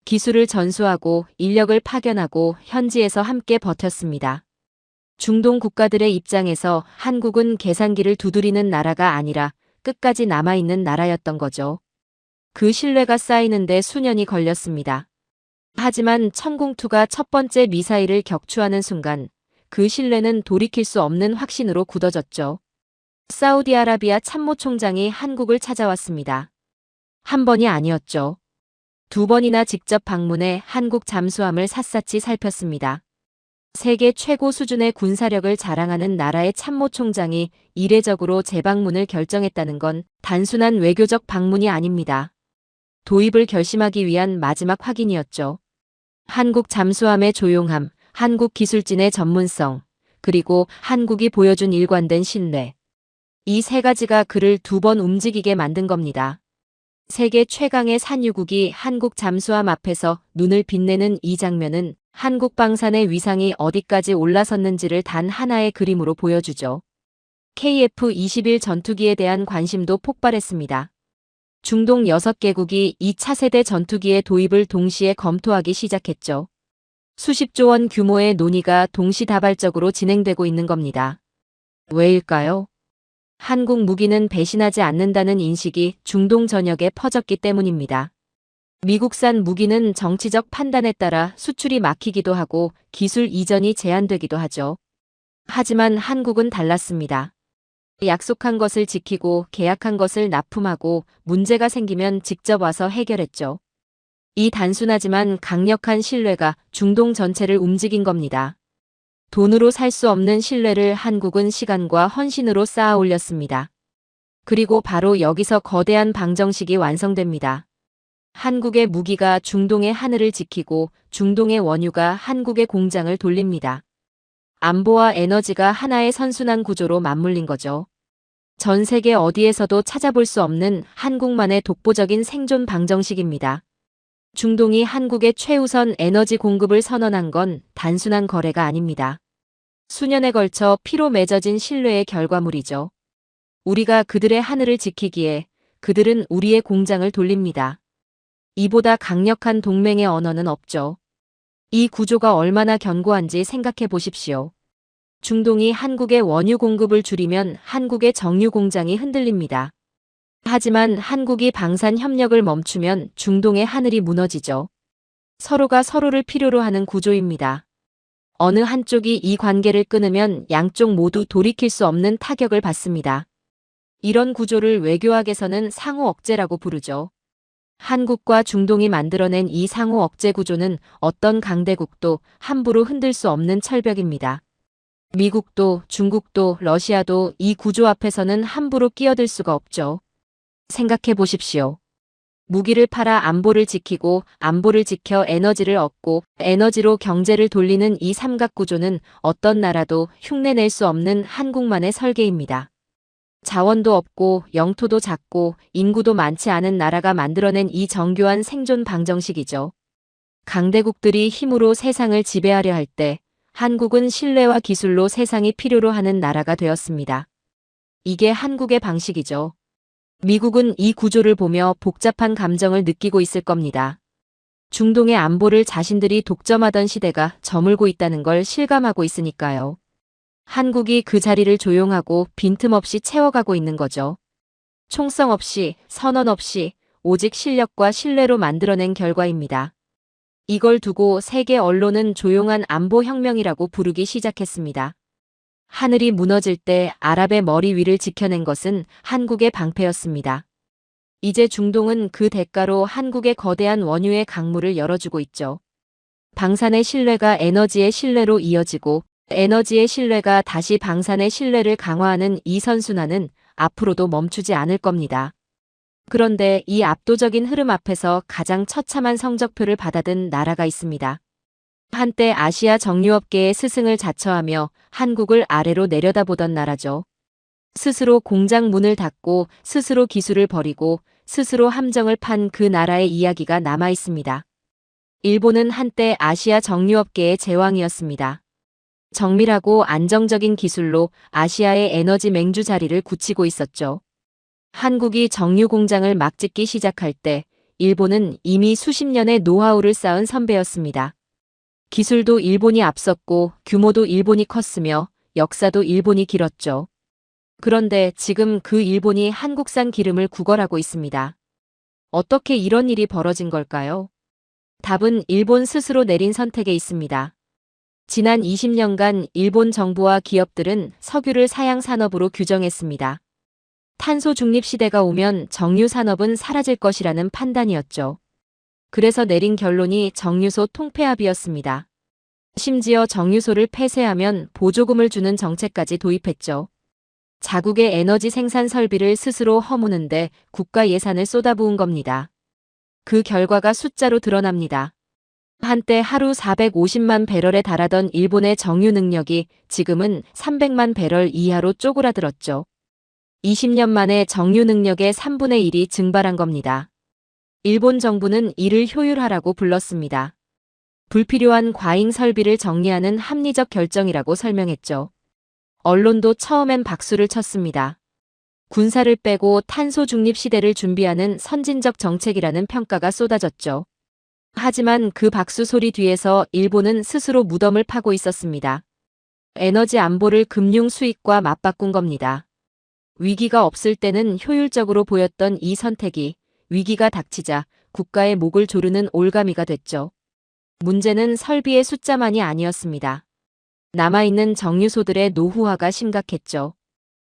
기술을 전수하고 인력을 파견하고 현지에서 함께 버텼습니다. 중동 국가들의 입장에서 한국은 계산기를 두드리는 나라가 아니라 끝까지 남아있는 나라였던 거죠. 그 신뢰가 쌓이는데 수년이 걸렸습니다. 하지만 천공투가 첫 번째 미사일을 격추하는 순간 그 신뢰는 돌이킬 수 없는 확신으로 굳어졌죠. 사우디아라비아 참모총장이 한국을 찾아왔습니다. 한 번이 아니었죠. 두 번이나 직접 방문해 한국 잠수함을 샅샅이 살폈습니다. 세계 최고 수준의 군사력을 자랑하는 나라의 참모총장이 이례적으로 재방문을 결정했다는 건 단순한 외교적 방문이 아닙니다. 도입을 결심하기 위한 마지막 확인이었죠. 한국 잠수함의 조용함, 한국 기술진의 전문성, 그리고 한국이 보여준 일관된 신뢰. 이 세 가지가 그를 두 번 움직이게 만든 겁니다. 세계 최강의 산유국이 한국 잠수함 앞에서 눈을 빛내는 이 장면은 한국 방산의 위상이 어디까지 올라섰는지를 단 하나의 그림으로 보여주죠. KF-21 전투기에 대한 관심도 폭발했습니다. 중동 6개국이 이 차세대 전투기의 도입을 동시에 검토하기 시작했죠. 수십조 원 규모의 논의가 동시다발적으로 진행되고 있는 겁니다. 왜일까요? 한국 무기는 배신하지 않는다는 인식이 중동 전역에 퍼졌기 때문입니다. 미국산 무기는 정치적 판단에 따라 수출이 막히기도 하고 기술 이전이 제한되기도 하죠. 하지만 한국은 달랐습니다. 약속한 것을 지키고 계약한 것을 납품하고 문제가 생기면 직접 와서 해결했죠. 이 단순하지만 강력한 신뢰가 중동 전체를 움직인 겁니다. 돈으로 살 수 없는 신뢰를 한국은 시간과 헌신으로 쌓아 올렸습니다. 그리고 바로 여기서 거대한 방정식이 완성됩니다. 한국의 무기가 중동의 하늘을 지키고 중동의 원유가 한국의 공장을 돌립니다. 안보와 에너지가 하나의 선순환 구조로 맞물린 거죠. 전 세계 어디에서도 찾아볼 수 없는 한국만의 독보적인 생존 방정식입니다. 중동이 한국의 최우선 에너지 공급을 선언한 건 단순한 거래가 아닙니다. 수년에 걸쳐 피로 맺어진 신뢰의 결과물이죠. 우리가 그들의 하늘을 지키기에 그들은 우리의 공장을 돌립니다. 이보다 강력한 동맹의 언어는 없죠. 이 구조가 얼마나 견고한지 생각해 보십시오. 중동이 한국의 원유 공급을 줄이면 한국의 정유 공장이 흔들립니다. 하지만 한국이 방산 협력을 멈추면 중동의 하늘이 무너지죠. 서로가 서로를 필요로 하는 구조입니다. 어느 한쪽이 이 관계를 끊으면 양쪽 모두 돌이킬 수 없는 타격을 받습니다. 이런 구조를 외교학에서는 상호 억제라고 부르죠. 한국과 중동이 만들어낸 이 상호 억제 구조는 어떤 강대국도 함부로 흔들 수 없는 철벽입니다. 미국도 중국도 러시아도 이 구조 앞에서는 함부로 끼어들 수가 없죠. 생각해 보십시오. 무기를 팔아 안보를 지키고 안보를 지켜 에너지를 얻고 에너지로 경제를 돌리는 이 삼각구조는 어떤 나라도 흉내낼 수 없는 한국만의 설계입니다. 자원도 없고 영토도 작고 인구도 많지 않은 나라가 만들어낸 이 정교한 생존 방정식이죠. 강대국들이 힘으로 세상을 지배하려 할 때 한국은 신뢰와 기술로 세상이 필요로 하는 나라가 되었습니다. 이게 한국의 방식이죠. 미국은 이 구조를 보며 복잡한 감정을 느끼고 있을 겁니다. 중동의 안보를 자신들이 독점하던 시대가 저물고 있다는 걸 실감하고 있으니까요. 한국이 그 자리를 조용하고 빈틈없이 채워가고 있는 거죠. 총성 없이, 선언 없이, 오직 실력과 신뢰로 만들어낸 결과입니다. 이걸 두고 세계 언론은 조용한 안보혁명이라고 부르기 시작했습니다. 하늘이 무너질 때 아랍의 머리 위를 지켜낸 것은 한국의 방패였습니다. 이제 중동은 그 대가로 한국의 거대한 원유의 강물을 열어주고 있죠. 방산의 신뢰가 에너지의 신뢰로 이어지고 에너지의 신뢰가 다시 방산의 신뢰를 강화하는 이 선순환은 앞으로도 멈추지 않을 겁니다. 그런데 이 압도적인 흐름 앞에서 가장 처참한 성적표를 받아든 나라가 있습니다. 한때 아시아 정유업계의 스승을 자처하며 한국을 아래로 내려다보던 나라죠. 스스로 공장 문을 닫고 스스로 기술을 버리고 스스로 함정을 판 그 나라의 이야기가 남아 있습니다. 일본은 한때 아시아 정유업계의 제왕이었습니다. 정밀하고 안정적인 기술로 아시아의 에너지 맹주 자리를 굳히고 있었죠. 한국이 정유 공장을 막 짓기 시작할 때 일본은 이미 수십 년의 노하우를 쌓은 선배였습니다. 기술도 일본이 앞섰고 규모도 일본이 컸으며 역사도 일본이 길었죠. 그런데 지금 그 일본이 한국산 기름을 구걸하고 있습니다. 어떻게 이런 일이 벌어진 걸까요? 답은 일본 스스로 내린 선택에 있습니다. 지난 20년간 일본 정부와 기업들은 석유를 사양 산업으로 규정했습니다. 탄소 중립 시대가 오면 정유 산업은 사라질 것이라는 판단이었죠. 그래서 내린 결론이 정유소 통폐합이었습니다. 심지어 정유소를 폐쇄하면 보조금을 주는 정책까지 도입했죠. 자국의 에너지 생산 설비를 스스로 허무는데 국가 예산을 쏟아부은 겁니다. 그 결과가 숫자로 드러납니다. 한때 하루 450만 배럴에 달하던 일본의 정유 능력이 지금은 300만 배럴 이하로 쪼그라들었죠. 20년 만에 정유 능력의 3분의 1이 증발한 겁니다. 일본 정부는 이를 효율화라고 불렀습니다. 불필요한 과잉 설비를 정리하는 합리적 결정이라고 설명했죠. 언론도 처음엔 박수를 쳤습니다. 군사를 빼고 탄소 중립 시대를 준비하는 선진적 정책이라는 평가가 쏟아졌죠. 하지만 그 박수 소리 뒤에서 일본은 스스로 무덤을 파고 있었습니다. 에너지 안보를 금융 수익과 맞바꾼 겁니다. 위기가 없을 때는 효율적으로 보였던 이 선택이 위기가 닥치자 국가의 목을 조르는 올가미가 됐죠. 문제는 설비의 숫자만이 아니었습니다. 남아있는 정유소들의 노후화가 심각했죠.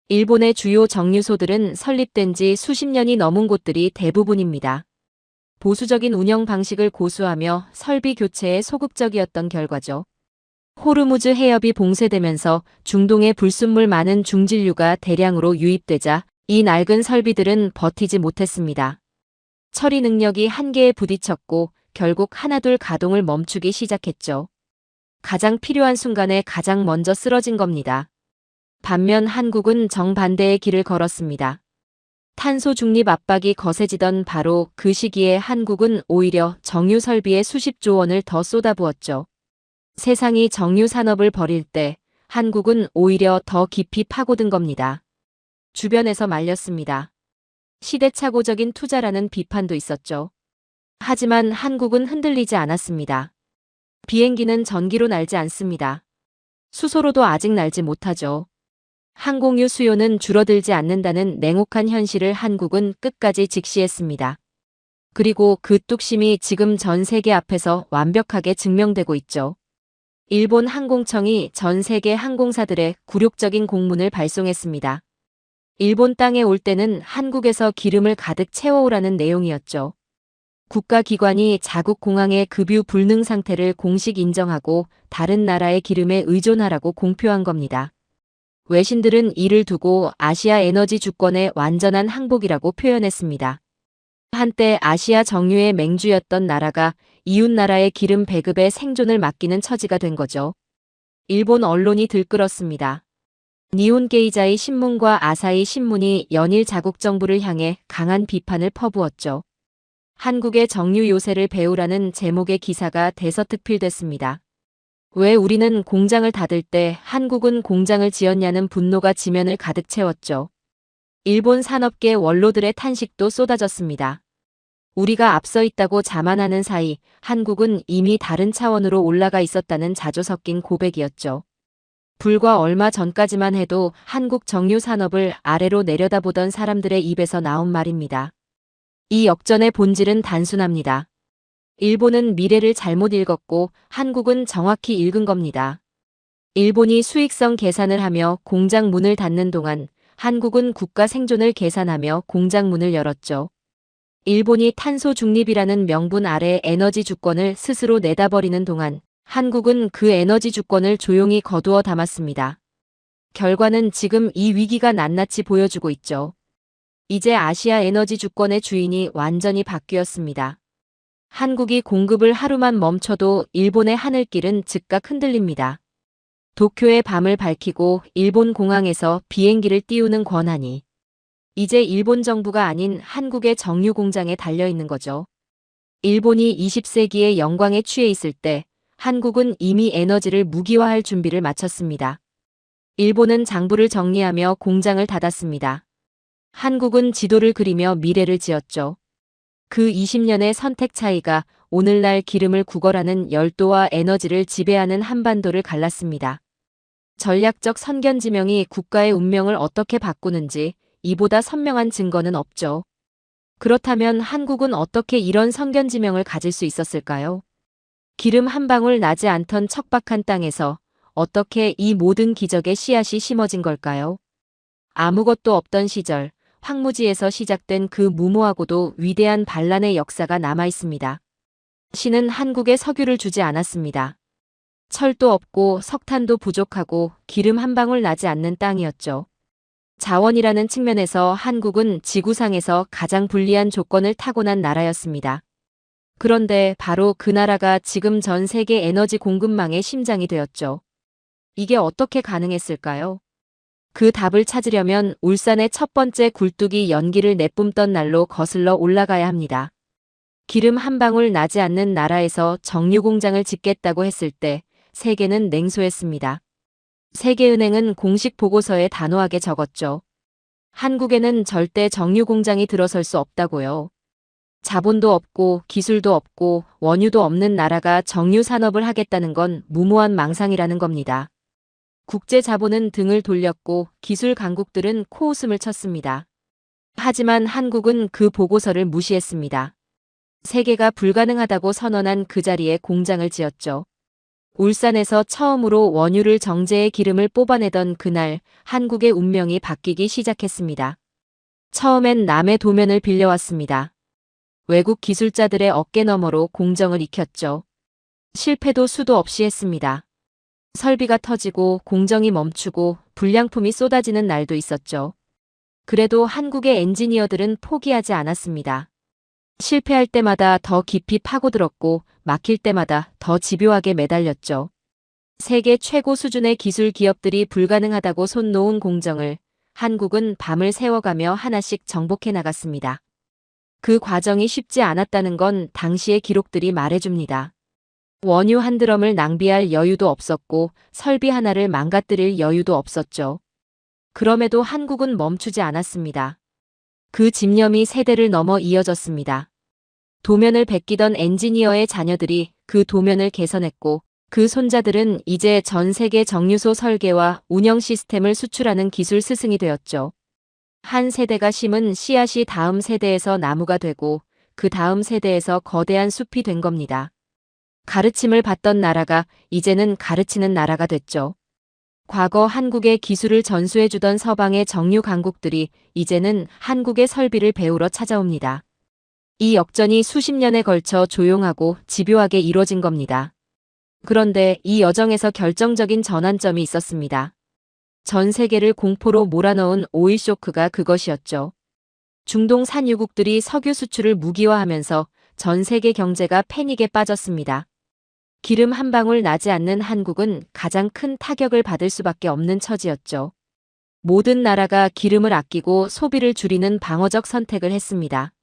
일본의 주요 정유소들은 설립된 지 수십 년이 넘은 곳들이 대부분입니다. 보수적인 운영 방식을 고수하며 설비 교체에 소극적이었던 결과죠. 호르무즈 해협이 봉쇄되면서 중동에 불순물 많은 중진류가 대량으로 유입되자 이 낡은 설비들은 버티지 못했습니다. 처리 능력이 한계에 부딪혔고 결국 하나둘 가동을 멈추기 시작했죠. 가장 필요한 순간에 가장 먼저 쓰러진 겁니다. 반면 한국은 정반대의 길을 걸었습니다. 탄소 중립 압박이 거세지던 바로 그 시기에 한국은 오히려 정유 설비에 수십조 원을 더 쏟아부었죠. 세상이 정유 산업을 버릴 때 한국은 오히려 더 깊이 파고든 겁니다. 주변에서 말렸습니다. 시대착오적인 투자라는 비판도 있었죠. 하지만 한국은 흔들리지 않았습니다. 비행기는 전기로 날지 않습니다. 수소로도 아직 날지 못하죠. 항공유 수요는 줄어들지 않는다는 냉혹한 현실을 한국은 끝까지 직시했습니다. 그리고 그 뚝심이 지금 전 세계 앞에서 완벽하게 증명되고 있죠. 일본 항공청이 전 세계 항공사들의 굴욕적인 공문을 발송했습니다. 일본 땅에 올 때는 한국에서 기름을 가득 채워오라는 내용이었죠. 국가기관이 자국 공항의 급유 불능 상태를 공식 인정하고 다른 나라의 기름에 의존하라고 공표한 겁니다. 외신들은 이를 두고 아시아 에너지 주권의 완전한 항복이라고 표현했습니다. 한때 아시아 정유의 맹주였던 나라가 이웃 나라의 기름 배급에 생존을 맡기는 처지가 된 거죠. 일본 언론이 들끓었습니다. 니혼 게이자이 신문과 아사히 신문이 연일 자국 정부를 향해 강한 비판을 퍼부었죠. 한국의 정유 요새를 배우라는 제목의 기사가 대서특필됐습니다. 왜 우리는 공장을 닫을 때 한국은 공장을 지었냐는 분노가 지면을 가득 채웠죠. 일본 산업계 원로들의 탄식도 쏟아졌습니다. 우리가 앞서 있다고 자만하는 사이 한국은 이미 다른 차원으로 올라가 있었다는 자조 섞인 고백이었죠. 불과 얼마 전까지만 해도 한국 정유 산업을 아래로 내려다보던 사람들의 입에서 나온 말입니다. 이 역전의 본질은 단순합니다. 일본은 미래를 잘못 읽었고 한국은 정확히 읽은 겁니다. 일본이 수익성 계산을 하며 공장 문을 닫는 동안 한국은 국가 생존을 계산하며 공장 문을 열었죠. 일본이 탄소 중립이라는 명분 아래 에너지 주권을 스스로 내다버리는 동안 한국은 그 에너지 주권을 조용히 거두어 담았습니다. 결과는 지금 이 위기가 낱낱이 보여주고 있죠. 이제 아시아 에너지 주권의 주인이 완전히 바뀌었습니다. 한국이 공급을 하루만 멈춰도 일본의 하늘길은 즉각 흔들립니다. 도쿄의 밤을 밝히고 일본 공항에서 비행기를 띄우는 권한이 이제 일본 정부가 아닌 한국의 정유 공장에 달려 있는 거죠. 일본이 20세기의 영광에 취해 있을 때 한국은 이미 에너지를 무기화할 준비를 마쳤습니다. 일본은 장부를 정리하며 공장을 닫았습니다. 한국은 지도를 그리며 미래를 지었죠. 그 20년의 선택 차이가 오늘날 기름을 구걸하는 열도와 에너지를 지배하는 한반도를 갈랐습니다. 전략적 선견지명이 국가의 운명을 어떻게 바꾸는지 이보다 선명한 증거는 없죠. 그렇다면 한국은 어떻게 이런 선견지명을 가질 수 있었을까요? 기름 한 방울 나지 않던 척박한 땅에서 어떻게 이 모든 기적의 씨앗이 심어진 걸까요? 아무것도 없던 시절, 황무지에서 시작된 그 무모하고도 위대한 반란의 역사가 남아 있습니다. 신은 한국에 석유를 주지 않았습니다. 철도 없고 석탄도 부족하고 기름 한 방울 나지 않는 땅이었죠. 자원이라는 측면에서 한국은 지구상에서 가장 불리한 조건을 타고난 나라였습니다. 그런데 바로 그 나라가 지금 전 세계 에너지 공급망의 심장이 되었죠. 이게 어떻게 가능했을까요? 그 답을 찾으려면 울산의 첫 번째 굴뚝이 연기를 내뿜던 날로 거슬러 올라가야 합니다. 기름 한 방울 나지 않는 나라에서 정유 공장을 짓겠다고 했을 때 세계는 냉소했습니다. 세계은행은 공식 보고서에 단호하게 적었죠. 한국에는 절대 정유 공장이 들어설 수 없다고요. 자본도 없고 기술도 없고 원유도 없는 나라가 정유 산업을 하겠다는 건 무모한 망상이라는 겁니다. 국제 자본은 등을 돌렸고 기술 강국들은 코웃음을 쳤습니다. 하지만 한국은 그 보고서를 무시했습니다. 세계가 불가능하다고 선언한 그 자리에 공장을 지었죠. 울산에서 처음으로 원유를 정제해 기름을 뽑아내던 그날 한국의 운명이 바뀌기 시작했습니다. 처음엔 남의 도면을 빌려왔습니다. 외국 기술자들의 어깨 너머로 공정을 익혔죠. 실패도 수도 없이 했습니다. 설비가 터지고 공정이 멈추고 불량품이 쏟아지는 날도 있었죠. 그래도 한국의 엔지니어들은 포기하지 않았습니다. 실패할 때마다 더 깊이 파고들었고 막힐 때마다 더 집요하게 매달렸죠. 세계 최고 수준의 기술 기업들이 불가능하다고 손 놓은 공정을 한국은 밤을 새워가며 하나씩 정복해 나갔습니다. 그 과정이 쉽지 않았다는 건 당시의 기록들이 말해줍니다. 원유 한 드럼을 낭비할 여유도 없었고 설비 하나를 망가뜨릴 여유도 없었죠. 그럼에도 한국은 멈추지 않았습니다. 그 집념이 세대를 넘어 이어졌습니다. 도면을 베끼던 엔지니어의 자녀들이 그 도면을 개선했고 그 손자들은 이제 전 세계 정유소 설계와 운영 시스템을 수출하는 기술 스승이 되었죠. 한 세대가 심은 씨앗이 다음 세대에서 나무가 되고 그 다음 세대에서 거대한 숲이 된 겁니다. 가르침을 받던 나라가 이제는 가르치는 나라가 됐죠. 과거 한국의 기술을 전수해주던 서방의 정유 강국들이 이제는 한국의 설비를 배우러 찾아옵니다. 이 역전이 수십 년에 걸쳐 조용하고 집요하게 이루어진 겁니다. 그런데 이 여정에서 결정적인 전환점이 있었습니다. 전 세계를 공포로 몰아넣은 오일 쇼크가 그것이었죠. 중동 산유국들이 석유 수출을 무기화하면서 전 세계 경제가 패닉에 빠졌습니다. 기름 한 방울 나지 않는 한국은 가장 큰 타격을 받을 수밖에 없는 처지였죠. 모든 나라가 기름을 아끼고 소비를 줄이는 방어적 선택을 했습니다.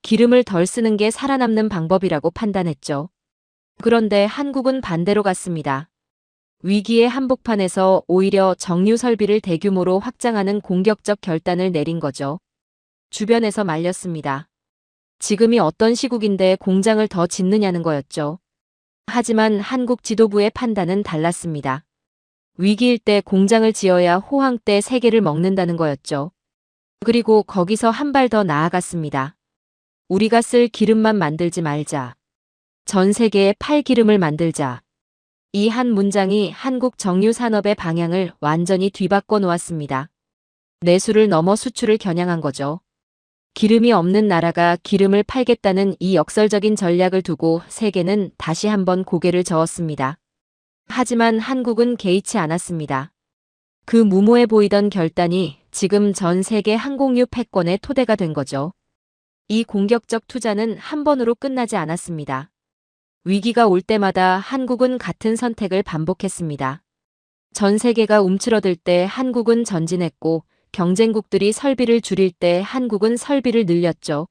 기름을 덜 쓰는 게 살아남는 방법이라고 판단했죠. 그런데 한국은 반대로 갔습니다. 위기의 한복판에서 오히려 정유 설비를 대규모로 확장하는 공격적 결단을 내린 거죠. 주변에서 말렸습니다. 지금이 어떤 시국인데 공장을 더 짓느냐는 거였죠. 하지만 한국 지도부의 판단은 달랐습니다. 위기일 때 공장을 지어야 호황 때 세계를 먹는다는 거였죠. 그리고 거기서 한 발 더 나아갔습니다. 우리가 쓸 기름만 만들지 말자. 전 세계에 팔 기름을 만들자. 이 한 문장이 한국 정유 산업의 방향을 완전히 뒤바꿔 놓았습니다. 내수를 넘어 수출을 겨냥한 거죠. 기름이 없는 나라가 기름을 팔겠다는 이 역설적인 전략을 두고 세계는 다시 한번 고개를 저었습니다. 하지만 한국은 개의치 않았습니다. 그 무모해 보이던 결단이 지금 전 세계 항공유 패권의 토대가 된 거죠. 이 공격적 투자는 한 번으로 끝나지 않았습니다. 위기가 올 때마다 한국은 같은 선택을 반복했습니다. 전 세계가 움츠러들 때 한국은 전진했고 경쟁국들이 설비를 줄일 때 한국은 설비를 늘렸죠.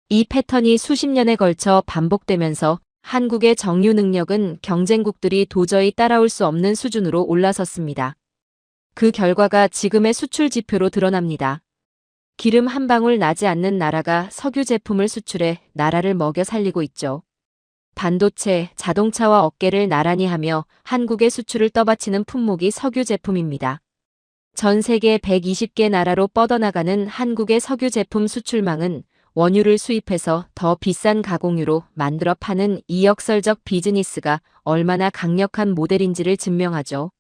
이 패턴이 수십 년에 걸쳐 반복되면서 한국의 정유 능력은 경쟁국들이 도저히 따라올 수 없는 수준으로 올라섰습니다. 그 결과가 지금의 수출 지표로 드러납니다. 기름 한 방울 나지 않는 나라가 석유 제품을 수출해 나라를 먹여 살리고 있죠. 반도체, 자동차와 어깨를 나란히 하며 한국의 수출을 떠받치는 품목이 석유 제품입니다. 전 세계 120개 나라로 뻗어나가는 한국의 석유 제품 수출망은 원유를 수입해서 더 비싼 가공유로 만들어 파는 이 역설적 비즈니스가 얼마나 강력한 모델인지를 증명하죠.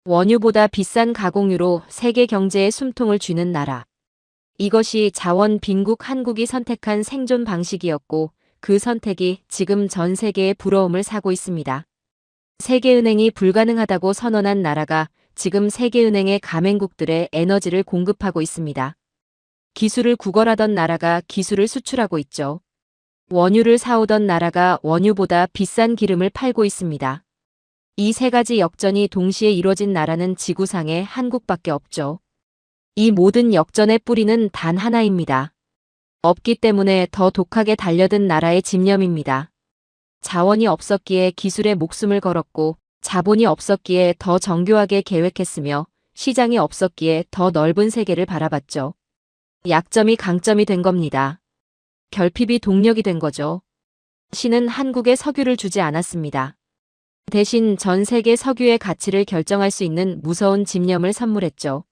원유보다 비싼 가공유로 세계 경제에 숨통을 쥐는 나라. 이것이 자원 빈국 한국이 선택한 생존 방식이었고 그 선택이 지금 전 세계의 부러움을 사고 있습니다. 세계은행이 불가능하다고 선언한 나라가 지금 세계은행의 가맹국들의 에너지를 공급하고 있습니다. 기술을 구걸하던 나라가 기술을 수출하고 있죠. 원유를 사오던 나라가 원유보다 비싼 기름을 팔고 있습니다. 이 세 가지 역전이 동시에 이뤄진 나라는 지구상에 한국밖에 없죠. 이 모든 역전의 뿌리는 단 하나입니다. 없기 때문에 더 독하게 달려든 나라의 집념입니다. 자원이 없었기에 기술에 목숨을 걸었고 자본이 없었기에 더 정교하게 계획했으며 시장이 없었기에 더 넓은 세계를 바라봤죠. 약점이 강점이 된 겁니다. 결핍이 동력이 된 거죠. 신은 한국에 석유를 주지 않았습니다. 대신 전 세계 석유의 가치를 결정할 수 있는 무서운 집념을 선물했죠.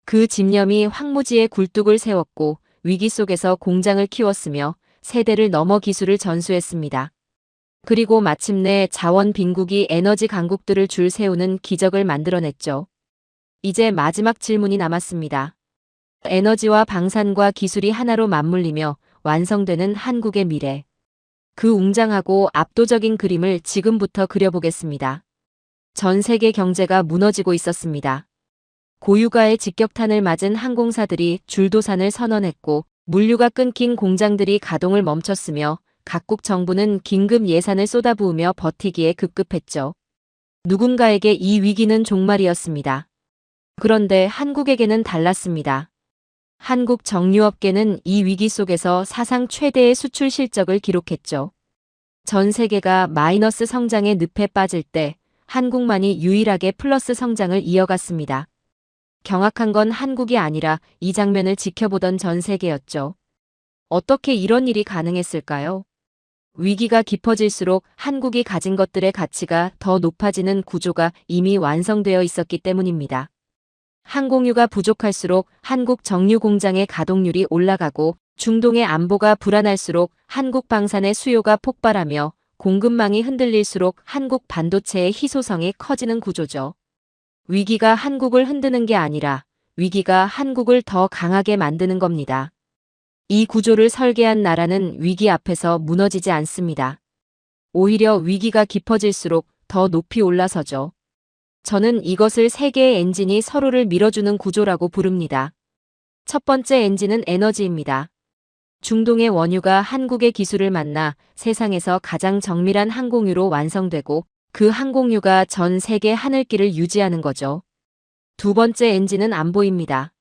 그 집념이 황무지에 굴뚝을 세웠고 위기 속에서 공장을 키웠으며 세대를 넘어 기술을 전수했습니다. 그리고 마침내 자원 빈국이 에너지 강국들을 줄 세우는 기적을 만들어냈죠. 이제 마지막 질문이 남았습니다. 에너지와 방산과 기술이 하나로 맞물리며 완성되는 한국의 미래. 그 웅장하고 압도적인 그림을 지금부터 그려보겠습니다. 전 세계 경제가 무너지고 있었습니다. 고유가의 직격탄을 맞은 항공사들이 줄도산을 선언했고 물류가 끊긴 공장들이 가동을 멈췄으며 각국 정부는 긴급 예산을 쏟아부으며 버티기에 급급했죠. 누군가에게 이 위기는 종말이었습니다. 그런데 한국에게는 달랐습니다. 한국 정유업계는 이 위기 속에서 사상 최대의 수출 실적을 기록했죠. 전 세계가 마이너스 성장의 늪에 빠질 때 한국만이 유일하게 플러스 성장을 이어갔습니다. 경악한 건 한국이 아니라 이 장면을 지켜보던 전 세계였죠. 어떻게 이런 일이 가능했을까요? 위기가 깊어질수록 한국이 가진 것들의 가치가 더 높아지는 구조가 이미 완성되어 있었기 때문입니다. 항공유가 부족할수록 한국 정유 공장의 가동률이 올라가고 중동의 안보가 불안할수록 한국 방산의 수요가 폭발하며 공급망이 흔들릴수록 한국 반도체의 희소성이 커지는 구조죠. 위기가 한국을 흔드는 게 아니라 위기가 한국을 더 강하게 만드는 겁니다. 이 구조를 설계한 나라는 위기 앞에서 무너지지 않습니다. 오히려 위기가 깊어질수록 더 높이 올라서죠. 저는 이것을 세계의 엔진이 서로를 밀어주는 구조라고 부릅니다. 첫 번째 엔진은 에너지입니다. 중동의 원유가 한국의 기술을 만나 세상에서 가장 정밀한 항공유로 완성되고 그 항공유가 전 세계 하늘길을 유지하는 거죠. 두 번째 엔진은 안보입니다.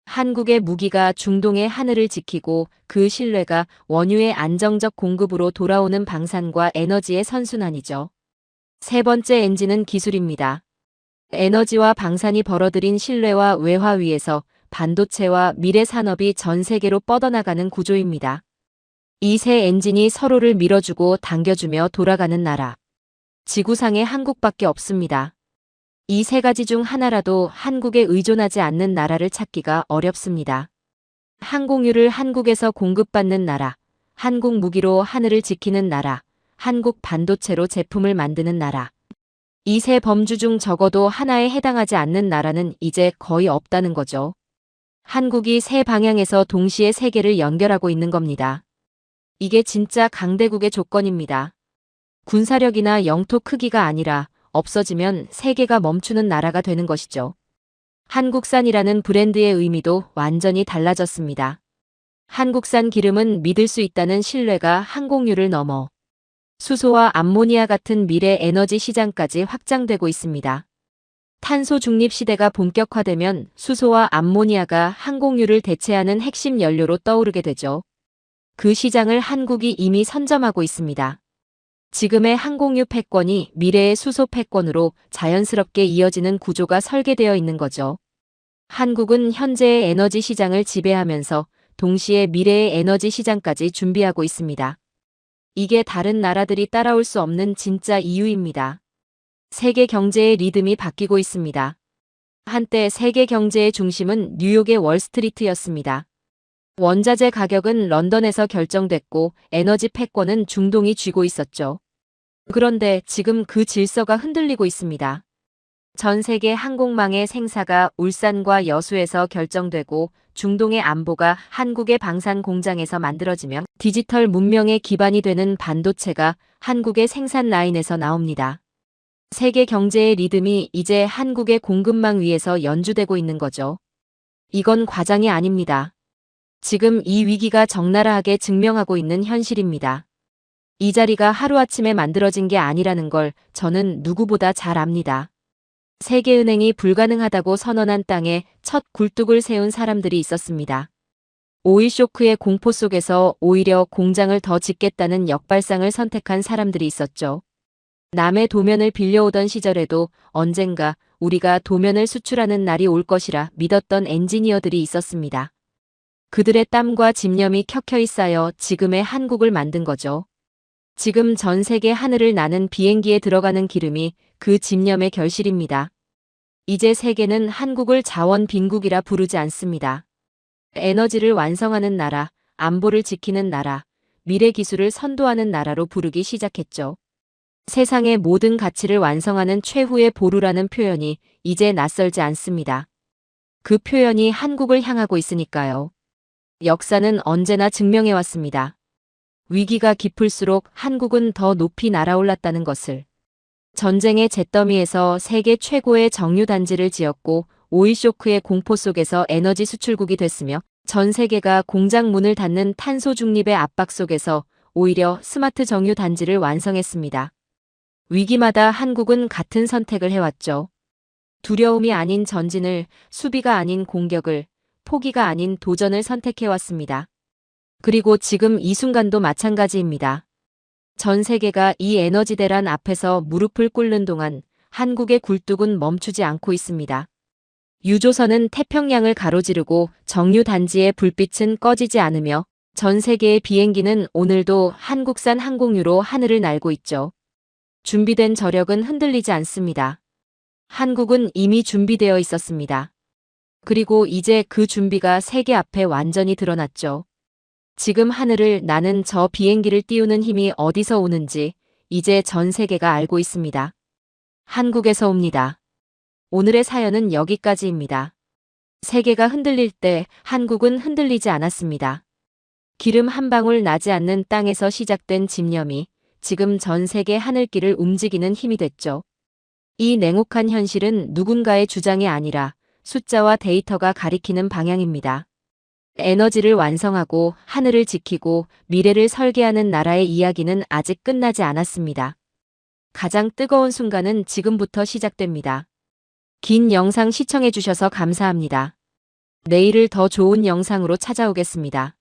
한국의 무기가 중동의 하늘을 지키고 그 신뢰가 원유의 안정적 공급으로 돌아오는 방산과 에너지의 선순환이죠. 세 번째 엔진은 기술입니다. 에너지와 방산이 벌어들인 신뢰와 외화 위에서 반도체와 미래 산업이 전 세계로 뻗어나가는 구조입니다. 이 세 엔진이 서로를 밀어주고 당겨주며 돌아가는 나라. 지구상에 한국밖에 없습니다. 이 세 가지 중 하나라도 한국에 의존하지 않는 나라를 찾기가 어렵습니다. 항공유를 한국에서 공급받는 나라, 한국 무기로 하늘을 지키는 나라, 한국 반도체로 제품을 만드는 나라. 이 세 범주 중 적어도 하나에 해당하지 않는 나라는 이제 거의 없다는 거죠. 한국이 세 방향에서 동시에 세계를 연결하고 있는 겁니다. 이게 진짜 강대국의 조건입니다. 군사력이나 영토 크기가 아니라 없어지면 세계가 멈추는 나라가 되는 것이죠. 한국산이라는 브랜드의 의미도 완전히 달라졌습니다. 한국산 기름은 믿을 수 있다는 신뢰가 항공유를 넘어 수소와 암모니아 같은 미래 에너지 시장까지 확장되고 있습니다. 탄소 중립 시대가 본격화되면 수소와 암모니아가 항공유를 대체하는 핵심 연료로 떠오르게 되죠. 그 시장을 한국이 이미 선점하고 있습니다. 지금의 항공유 패권이 미래의 수소 패권으로 자연스럽게 이어지는 구조가 설계되어 있는 거죠. 한국은 현재의 에너지 시장을 지배하면서 동시에 미래의 에너지 시장까지 준비하고 있습니다. 이게 다른 나라들이 따라올 수 없는 진짜 이유입니다. 세계 경제의 리듬이 바뀌고 있습니다. 한때 세계 경제의 중심은 뉴욕의 월스트리트였습니다. 원자재 가격은 런던에서 결정됐고 에너지 패권은 중동이 쥐고 있었죠. 그런데 지금 그 질서가 흔들리고 있습니다. 전 세계 항공망의 생사가 울산과 여수에서 결정되고 중동의 안보가 한국의 방산 공장에서 만들어지며 디지털 문명의 기반이 되는 반도체가 한국의 생산 라인에서 나옵니다. 세계 경제의 리듬이 이제 한국의 공급망 위에서 연주되고 있는 거죠. 이건 과장이 아닙니다. 지금 이 위기가 적나라하게 증명하고 있는 현실입니다. 이 자리가 하루아침에 만들어진 게 아니라는 걸 저는 누구보다 잘 압니다. 세계은행이 불가능하다고 선언한 땅에 첫 굴뚝을 세운 사람들이 있었습니다. 오일 쇼크의 공포 속에서 오히려 공장을 더 짓겠다는 역발상을 선택한 사람들이 있었죠. 남의 도면을 빌려오던 시절에도 언젠가 우리가 도면을 수출하는 날이 올 것이라 믿었던 엔지니어들이 있었습니다. 그들의 땀과 집념이 켜켜이 쌓여 지금의 한국을 만든 거죠. 지금 전 세계 하늘을 나는 비행기에 들어가는 기름이 그 집념의 결실입니다. 이제 세계는 한국을 자원 빈국이라 부르지 않습니다. 에너지를 완성하는 나라, 안보를 지키는 나라, 미래 기술을 선도하는 나라로 부르기 시작했죠. 세상의 모든 가치를 완성하는 최후의 보루라는 표현이 이제 낯설지 않습니다. 그 표현이 한국을 향하고 있으니까요. 역사는 언제나 증명해왔습니다. 위기가 깊을수록 한국은 더 높이 날아올랐다는 것을. 전쟁의 잿더미에서 세계 최고의 정유단지를 지었고 오일쇼크의 공포 속에서 에너지 수출국이 됐으며 전 세계가 공장 문을 닫는 탄소 중립의 압박 속에서 오히려 스마트 정유단지를 완성했습니다. 위기마다 한국은 같은 선택을 해왔죠. 두려움이 아닌 전진을, 수비가 아닌 공격을, 포기가 아닌 도전을 선택해왔습니다. 그리고 지금 이 순간도 마찬가지입니다. 전 세계가 이 에너지 대란 앞에서 무릎을 꿇는 동안 한국의 굴뚝은 멈추지 않고 있습니다. 유조선은 태평양을 가로지르고 정유단지의 불빛은 꺼지지 않으며 전 세계의 비행기는 오늘도 한국산 항공유로 하늘을 날고 있죠. 준비된 저력은 흔들리지 않습니다. 한국은 이미 준비되어 있었습니다. 그리고 이제 그 준비가 세계 앞에 완전히 드러났죠. 지금 하늘을 나는 저 비행기를 띄우는 힘이 어디서 오는지 이제 전 세계가 알고 있습니다. 한국에서 옵니다. 오늘의 사연은 여기까지입니다. 세계가 흔들릴 때 한국은 흔들리지 않았습니다. 기름 한 방울 나지 않는 땅에서 시작된 집념이 지금 전 세계 하늘길을 움직이는 힘이 됐죠. 이 냉혹한 현실은 누군가의 주장이 아니라 숫자와 데이터가 가리키는 방향입니다. 에너지를 완성하고 하늘을 지키고 미래를 설계하는 나라의 이야기는 아직 끝나지 않았습니다. 가장 뜨거운 순간은 지금부터 시작됩니다. 긴 영상 시청해주셔서 감사합니다. 내일을 더 좋은 영상으로 찾아오겠습니다.